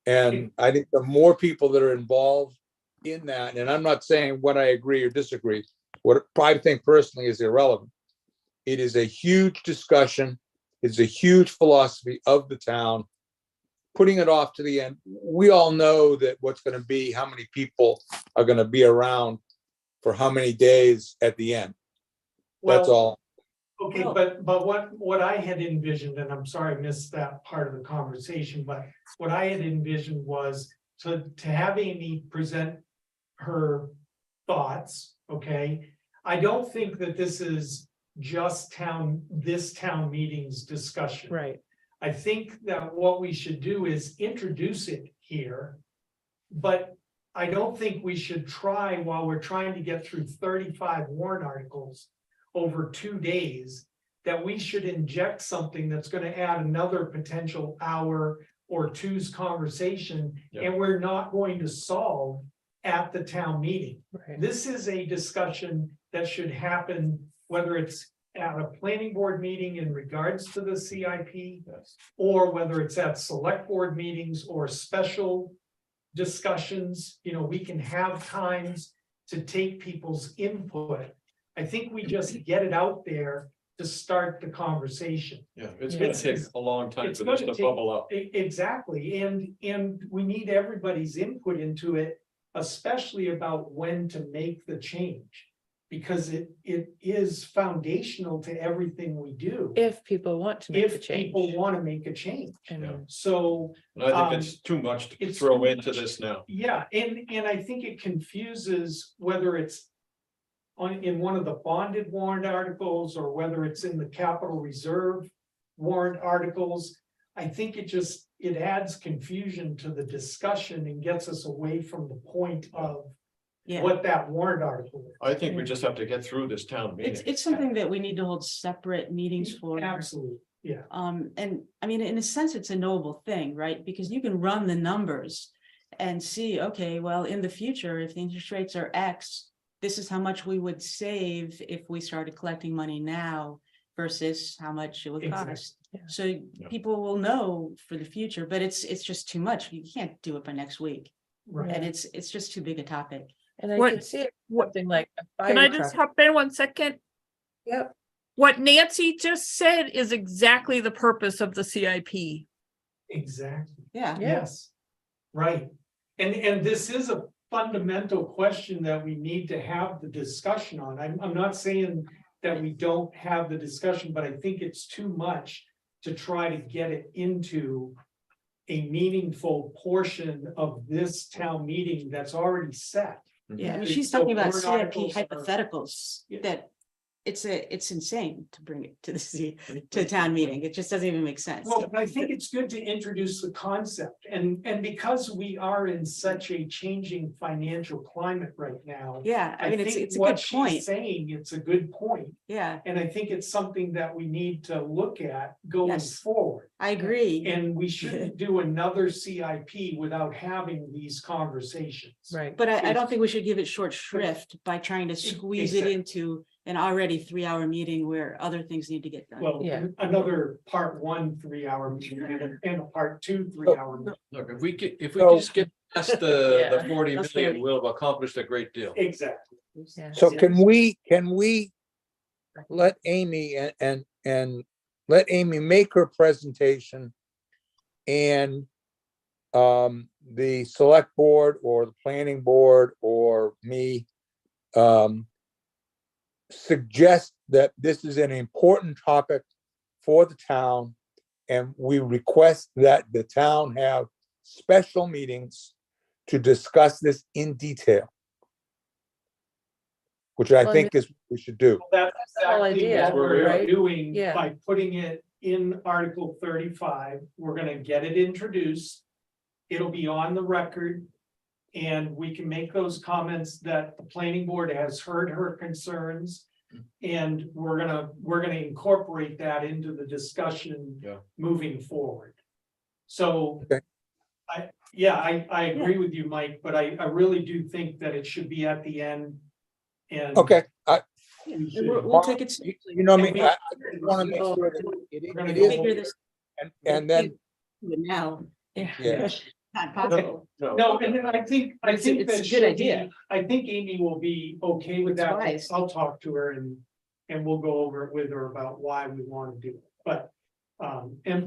And I think the more people that are involved in that, and I'm not saying what I agree or disagree, what I think personally is irrelevant. It is a huge discussion. It's a huge philosophy of the town. Putting it off to the end, we all know that what's going to be, how many people are going to be around for how many days at the end. That's Well, all. Okay, but what I had envisioned, and I'm sorry I missed that part of the conversation, but what I had envisioned was to have Amy present her thoughts, okay? I don't think that this is just this town meeting's discussion. Right. I think that what we should do is introduce it here. But I don't think we should try, while we're trying to get through 35 warrant articles over 2 days, that we should inject something that's gonna add another potential hour or two's conversation, Yeah. and we're not going to solve at the town meeting. Right. This is a discussion that should happen, whether it's at a planning board meeting in regards to the CIP, Yes. or whether it's at select board meetings or special discussions. You know, we can have times to take people's input. I think we just get it out there to start the conversation. Yeah, it's gonna take a long time It's for this gonna to take- bubble up. Exactly, and we need everybody's input into it, especially about when to make the change. Because it is foundational to everything we do. If people want to make the If people change. want to make a change. I mean, So, And I think it's too much to it's throw too into much. this now. yeah, and I think it confuses whether it's in one of the bonded warrant articles, or whether it's in the capital reserve warrant articles. I think it adds confusion to the discussion and gets us away from the point of Yeah, what that warrant article is. I think we just have to get through this town meeting. it's something that we need to hold separate meetings for. Absolutely, yeah. And I mean, in a sense, it's a noble thing, right? Because you can run the numbers and see, okay, well, in the future, if the interest rates are X, this is how much we would save if we started collecting money now versus how much it would Exactly. cost. Yeah. So people will know for the future, but it's just too much. You can't do it by next week. Right. And it's just too big a topic. and I What- could see it what- something like a Can I fire just truck. hop in 1 second? Yep. What Nancy just said is exactly the purpose of the CIP. Exactly. Yeah. Yes, right. And this is a fundamental question that we need to have the discussion on. I'm not saying that we don't have the discussion, but I think it's too much to try to get it into a meaningful portion of this town meeting that's already set. Yeah, I mean, So she's talking about warrant CIP articles are- hypotheticals Yeah. that it's insane to bring it to to town meeting. It just doesn't even make sense. Well, I think it's good to introduce the concept, and because we are in such a changing financial climate right now. Yeah, I mean, it's think a good what she's point. Saying, it's a good point, Yeah, and I think it's something that we need to look at going Yes. forward. I agree. And we shouldn't do another CIP without having these conversations. Right. But I don't think we should give it short shrift by trying to squeeze it exactly. into an already 3-hour meeting where other things need to get done. Well, Yeah. another part 1 3-hour meeting and a part 2 3-hour. meeting. Look, if we So- just get past the Yeah, 40 that's million, right. we'll have accomplished a great deal. Exactly. Yeah. So can we let Amy and let Amy make her presentation and the select board or the planning board or me suggest that this is an important topic for the town, and we request that the town have special meetings to discuss this in detail. which I Well, I think is what we should do. That's the whole exactly idea, what we're right? doing Yeah. by putting it in Article 35. We're gonna get it introduced. It'll be on the record. And we can make those comments that the planning board has heard her concerns. And we're gonna incorporate that into the discussion Yeah. moving forward. So. Okay. I agree with you, Mike, but I really do think that it should be at the end. And. Okay, we should- We'll take it. you know me, And we- I want to make sure that We're gonna it go is, Figure this and then, now. yeah, Not possible. No, and then I think It's that a good she'll be- idea. I think Amy will be okay with It's that. wise. I'll talk to her and we'll go over it with her about why we want to do it, but.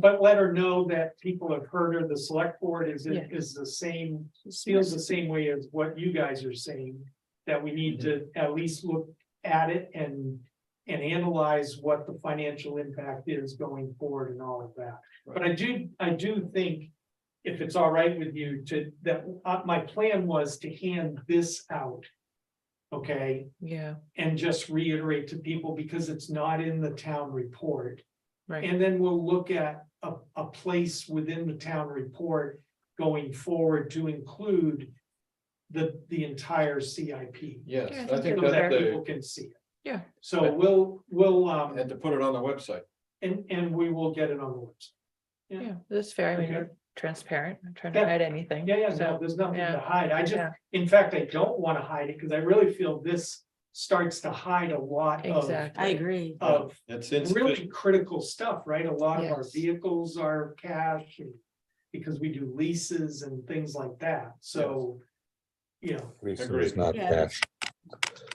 But let her know that people have heard her, the select board is Yeah. the same, feels the same way as what you guys are saying. That we need to at least look at it and analyze what the financial impact is going forward and all of that. But I do think, if it's all right with you, my plan was to hand this out. Okay, Yeah, and just reiterate to people because it's not in the town report. right. And then we'll look at a place within the town report going forward to include the entire CIP. Yes, Yeah, I I think think So that that people the, can see it. Yeah. So we'll, and to put it on the website. and we will get it on the website. Yeah, that's fair. I mean, Okay. you're transparent, not trying to Yeah. hide anything. Yeah, no, So, there's nothing yeah, to hide. I just, yeah. in fact, I don't want to hide it because I really feel this starts to hide a lot of. Exactly. I agree. Of It's really insufficient. critical stuff, right? A lot of our Yes. vehicles are cash. Because we do leases and things like that, so. You know, it's not Yeah. cash.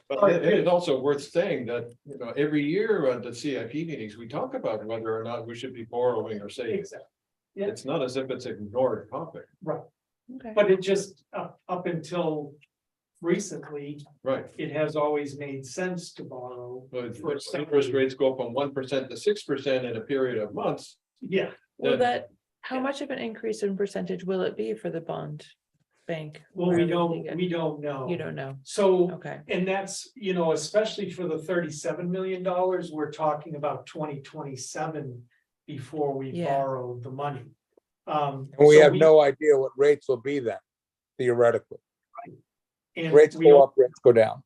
But it is also worth saying that, you know, every year at the CIP meetings, we talk about whether or not we should be borrowing or saving. exactly, Yeah. It's not as if it's ignored topic, Okay. but it just, up until recently, right? it has always made sense to borrow. But For if some interest reason. rates go from 1% to 6% in a period of months. Yeah, Well, then- how much of an increase in percentage will it be for the bond bank? well, we wherever don't, get- we don't know. You don't know. So. Okay, And that's, especially for the $37 million, we're talking about 2027 before we Yeah. borrow the money. And we So have no idea what rates will be then, theoretically. and Rates we go up, rates go down.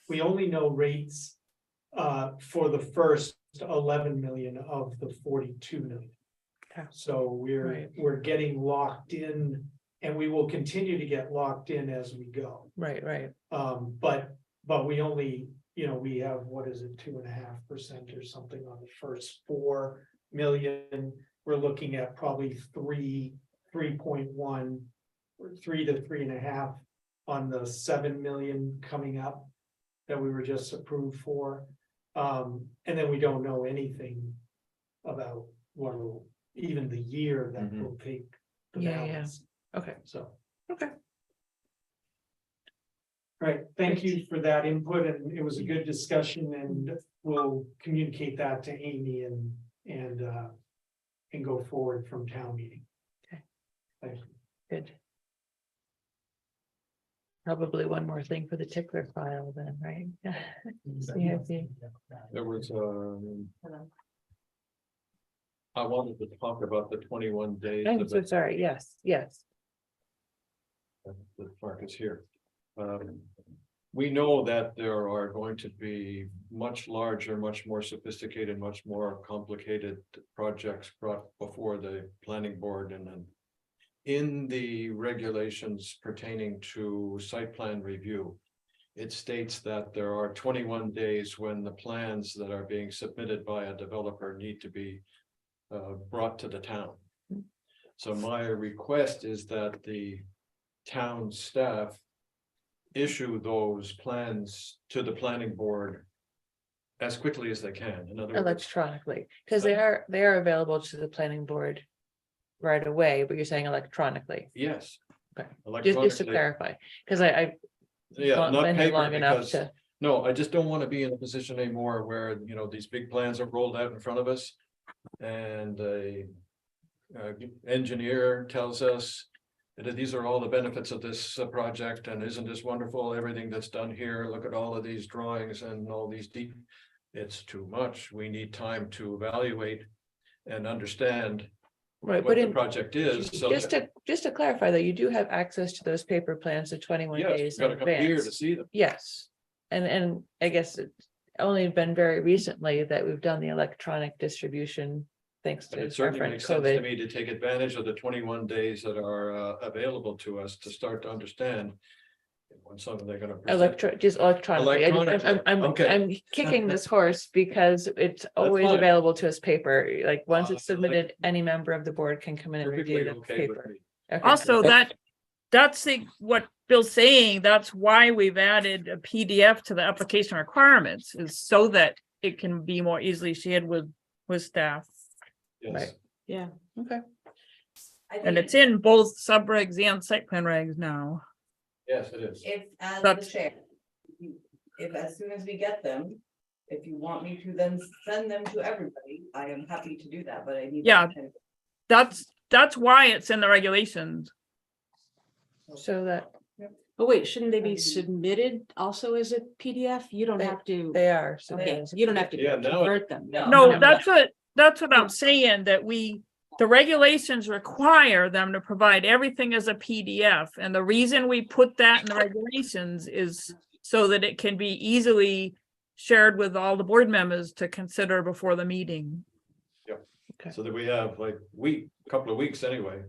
We only know rates for the first 11 million of the 42 million. Okay. So Right. we're getting locked in and we will continue to get locked in as we go. right. But we only, we have, what is it, 2.5% or something on the first 4 million. We're looking at probably 3.1 or 3 to 3.5 on the 7 million coming up that we were just approved for. And then we don't know anything about what will, even the year that Mhm. will take the Yeah, yeah. balance. Okay, So. okay. Right, thank you for that input and it was a good discussion and we'll communicate that to Amy and go forward from town meeting. Okay. Thank you. Good. Probably one more thing for the tickler file then, right? CIP. There was, I wanted to talk about the 21 days. I'm of so it. sorry. Yes, yes. The mark is here. We know that there are going to be much larger, much more sophisticated, much more complicated projects brought before the planning board and then. In the regulations pertaining to site plan review. It states that there are 21 days when the plans that are being submitted by a developer need to be brought to the town. So my request is that the town staff issue those plans to the planning board as quickly as they can. In other words, Electronically, because they are available to the planning board right away, but you're saying electronically. yes. Okay. Just to Electronically, clarify, because I yeah, not not been here paper long enough because, to, no, I just don't want to be in a position anymore where, these big plans are rolled out in front of us. And a engineer tells us And these are all the benefits of this project, and isn't this wonderful, everything that's done here, look at all of these drawings and all these deep. It's too much, we need time to evaluate and understand Right, what but the in, project is, so. just to clarify though, you do have access to those paper plans of 21 Yes, days you in gotta come here to advance. see them. Yes, and I guess it's only been very recently that we've done the electronic distribution, thanks And to it certainly our friend makes sense to COVID. me to take advantage of the 21 days that are available to us to start to understand. When something they're gonna. present. Just electronically. Okay. I'm kicking this horse because it's always fine. available to us paper, like, once it's I like- submitted, any member of the board can come in and Perfectly review the okay with paper. me. Okay. Also, that's what Bill's saying. That's why we've added a PDF to the application requirements, is so that it can be more easily shared with staff. Yes. Right. Yeah. Okay, I And think it's in both subregs and site plan regs now. Yes, it is. if, as the That's- chair, if as soon as we get them, if you want me to then send them to everybody, I am happy to do that, but I need. Yeah. that time. That's why it's in the regulations. so that But wait, shouldn't they be submitted also as a PDF? You don't They- have to, they are. so okay, that's- you don't have to Yeah, now it- convert them. No. No, that's what I'm saying, that the regulations require them to provide everything as a PDF. And the reason we put that in the regulations is so that it can be easily shared with all the board members to consider before the meeting. So that we have like couple of weeks anyway.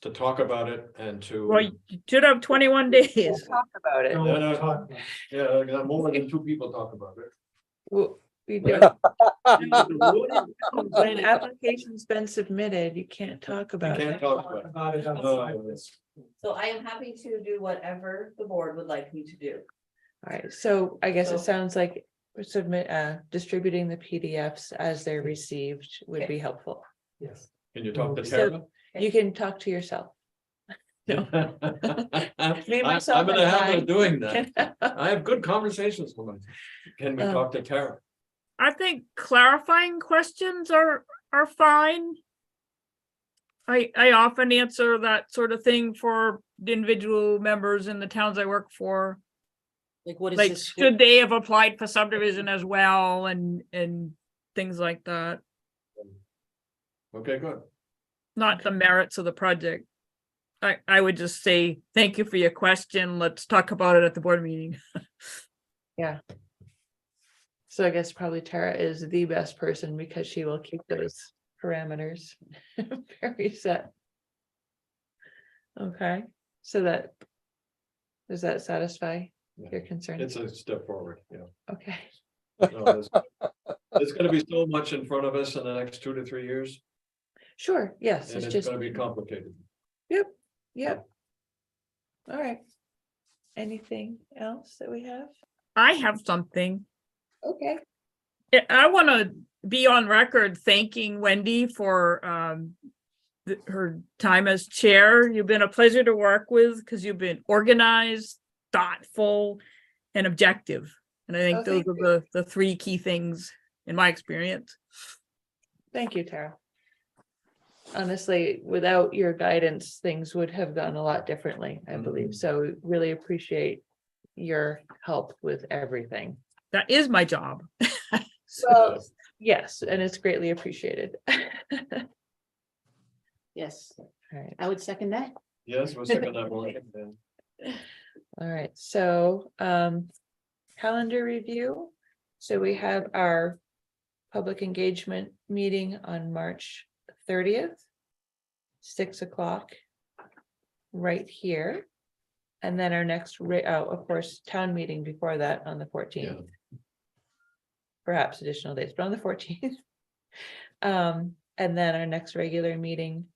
To talk about it and to. Well, you should have 21 days. Talk about it. No, yeah, more than two people talk about it. Well, we do. When an application's been submitted, you can't talk We about can't it. talk about it. About it outside this. So I am happy to do whatever the board would like me to do. All right, so I guess it So- sounds like distributing the PDFs as they're received would be helpful. Yes. Can you talk to So- Tara? You can talk to yourself. No. Me, I'm myself, in and the habit I of doing that. can- I have good conversations with them. Can we talk to Tara? I think clarifying questions are fine. I often answer that sort of thing for the individual members in the towns I work for. Like, what is Like, this? should they have applied for subdivision as well and things like that, Okay, good. not the merits of the project. I would just say, thank you for your question. Let's talk about it at the board meeting. So I guess probably Tara is the best person because she will keep those parameters very set. Okay, so does that satisfy your concern? It's a step forward, yeah. Okay, No, there's gonna be so much in front of us in the next 2 to 3 years, sure, yes, and it's it's just, gonna be complicated. yep. All right. Anything else that we have? I have something. Okay. I want to be on record thanking Wendy for her time as chair. You've been a pleasure to work with because you've been organized, thoughtful, and objective. And I think Oh, those thank are the three key things in my experience. Thank you, Tara. Honestly, without your guidance, things would have gone a lot differently, I believe. So really appreciate your help with everything. That is my job. So, yes, and it's greatly appreciated. Yes, All right. I would second that. Yes, we're second that one. All right, so calendar review. So we have our public engagement meeting on March 30th, 6 o'clock. Right here. And then our next, of course, town meeting before that on the 14th. Perhaps additional dates, but on the 14th. And then our next regular meeting,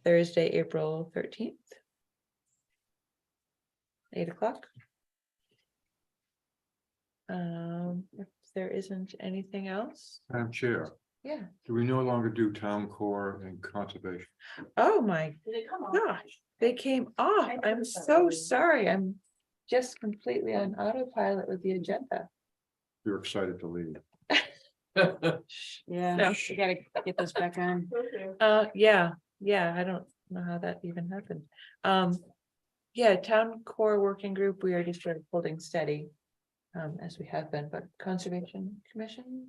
Thursday, April 13th. 8 o'clock. If there isn't anything else, Madam Chair, yeah. do we no longer do town core and conservation? Oh my Did it come off? gosh, they came off. I I'm noticed that so already. sorry. I'm just completely on autopilot with the agenda. You're excited to leave. Yeah, No. you gotta get those back on. Okay. Yeah, I don't know how that even happened. Yeah, town core working group, we already started holding steady. As we have been, but conservation commission,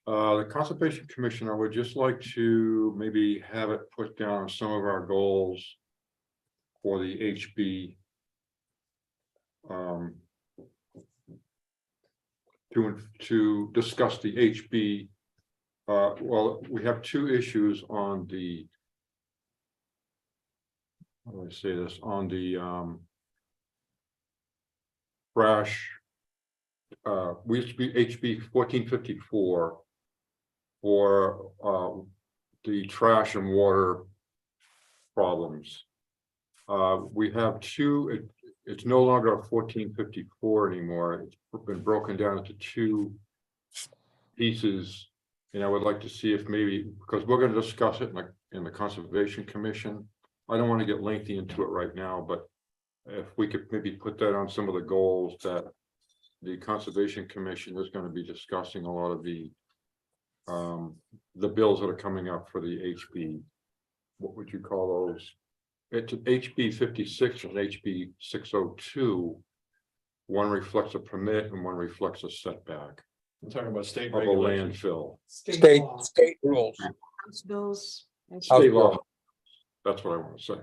The Conservation Commission, I would just like to maybe have it put down some of our goals for the HB. To discuss the HB. Well, we have two issues on the. How do I say this, on the trash. We used to be HB 1454. For the trash and water problems. We have two, it's no longer a 1454 anymore. It's been broken down into two pieces. And I would like to see if maybe, because we're going to discuss it in the Conservation Commission. I don't want to get lengthy into it right now, but if we could maybe put that on some of the goals that the Conservation Commission is going to be discussing a lot of the bills that are coming up for the HB. What would you call those? It's HB 56 and HB 602. One reflects a permit and one reflects a setback I'm talking about state of a regulations. landfill. State law. rules. House bills. and House State law. bill. That's what I want to say.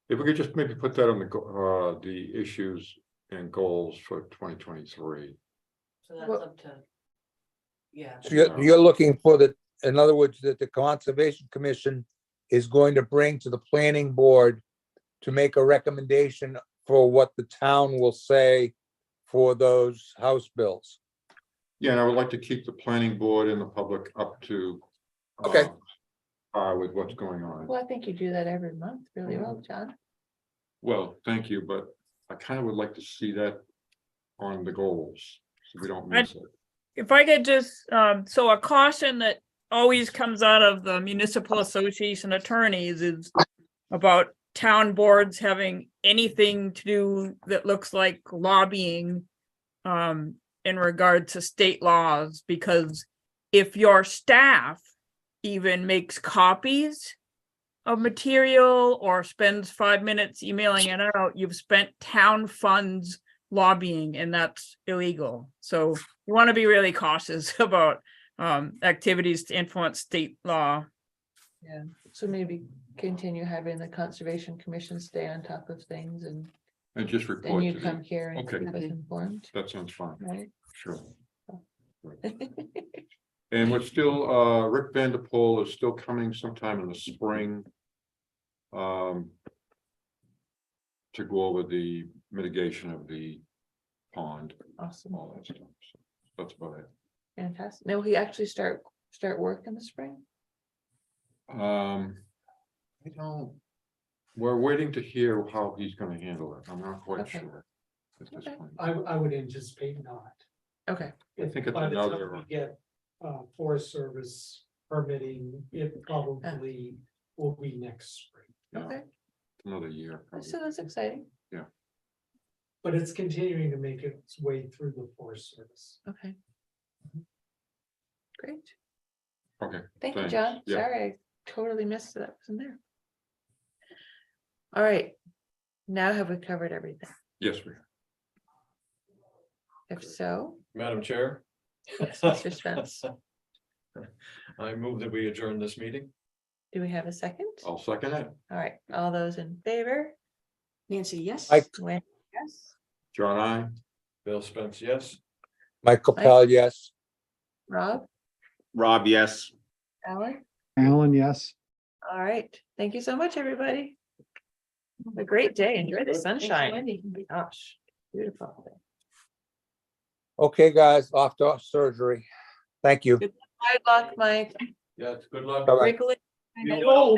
If we could just maybe put that on the issues and goals for 2023. So that's Well- up to. Yeah. So you're looking for in other words, that the Conservation Commission is going to bring to the planning board to make a recommendation for what the town will say for those house bills. Yeah, and I would like to keep the planning board and the public up to. Okay. With what's going on. well, I think you do that every month really well, John. Well, thank you, but I kind of would like to see that on the goals, so we don't miss it. If I could just, so a caution that always comes out of the municipal association attorneys is about town boards having anything to do that looks like lobbying in regard to state laws, because if your staff even makes copies of material or spends 5 minutes emailing it out, you've spent town funds lobbying, and that's illegal. So you want to be really cautious about activities to influence state law. Yeah, so maybe continue having the conservation commission stay on top of things and And just then report you to come me. here and Okay. keep us informed, That sounds fine, right? sure. And we're still, Rick Vanderpool is still coming sometime in the spring. To go over the mitigation of the pond, Awesome, all that stuff. So that's about it. fantastic. Now, will he actually start work in the spring? I don't, we're waiting to hear how he's gonna handle it. I'm not quite Okay. sure. At this Okay. point. I would anticipate not. Okay, I think it's By the time another- we get Forest Service permitting, it probably will be next spring. Yeah, okay, another year. probably. so that's exciting, But it's continuing to make its way through the Forest Service. okay. Great, Okay, thank you, Thanks. John, Yeah. sorry, I totally missed that, wasn't there. All right, now have we covered everything? yes, we. If so, Madam Chair. yes, Mr. Spence, I move that we adjourn this meeting. do we have a second? I'll second it. All right, all those in favor? Nancy, yes? Wayne, yes, John, I. Bill Spence, yes. Michael Pell, yes. Rob, Rob, yes. Alan? Alan, yes. All right, thank you so much, everybody. Have a great day, enjoy the sunshine. Gosh, beautiful. Okay, guys, off to surgery. Thank you. Good luck, Mike. Yes, good luck. Bye-bye. Wrigley. You No.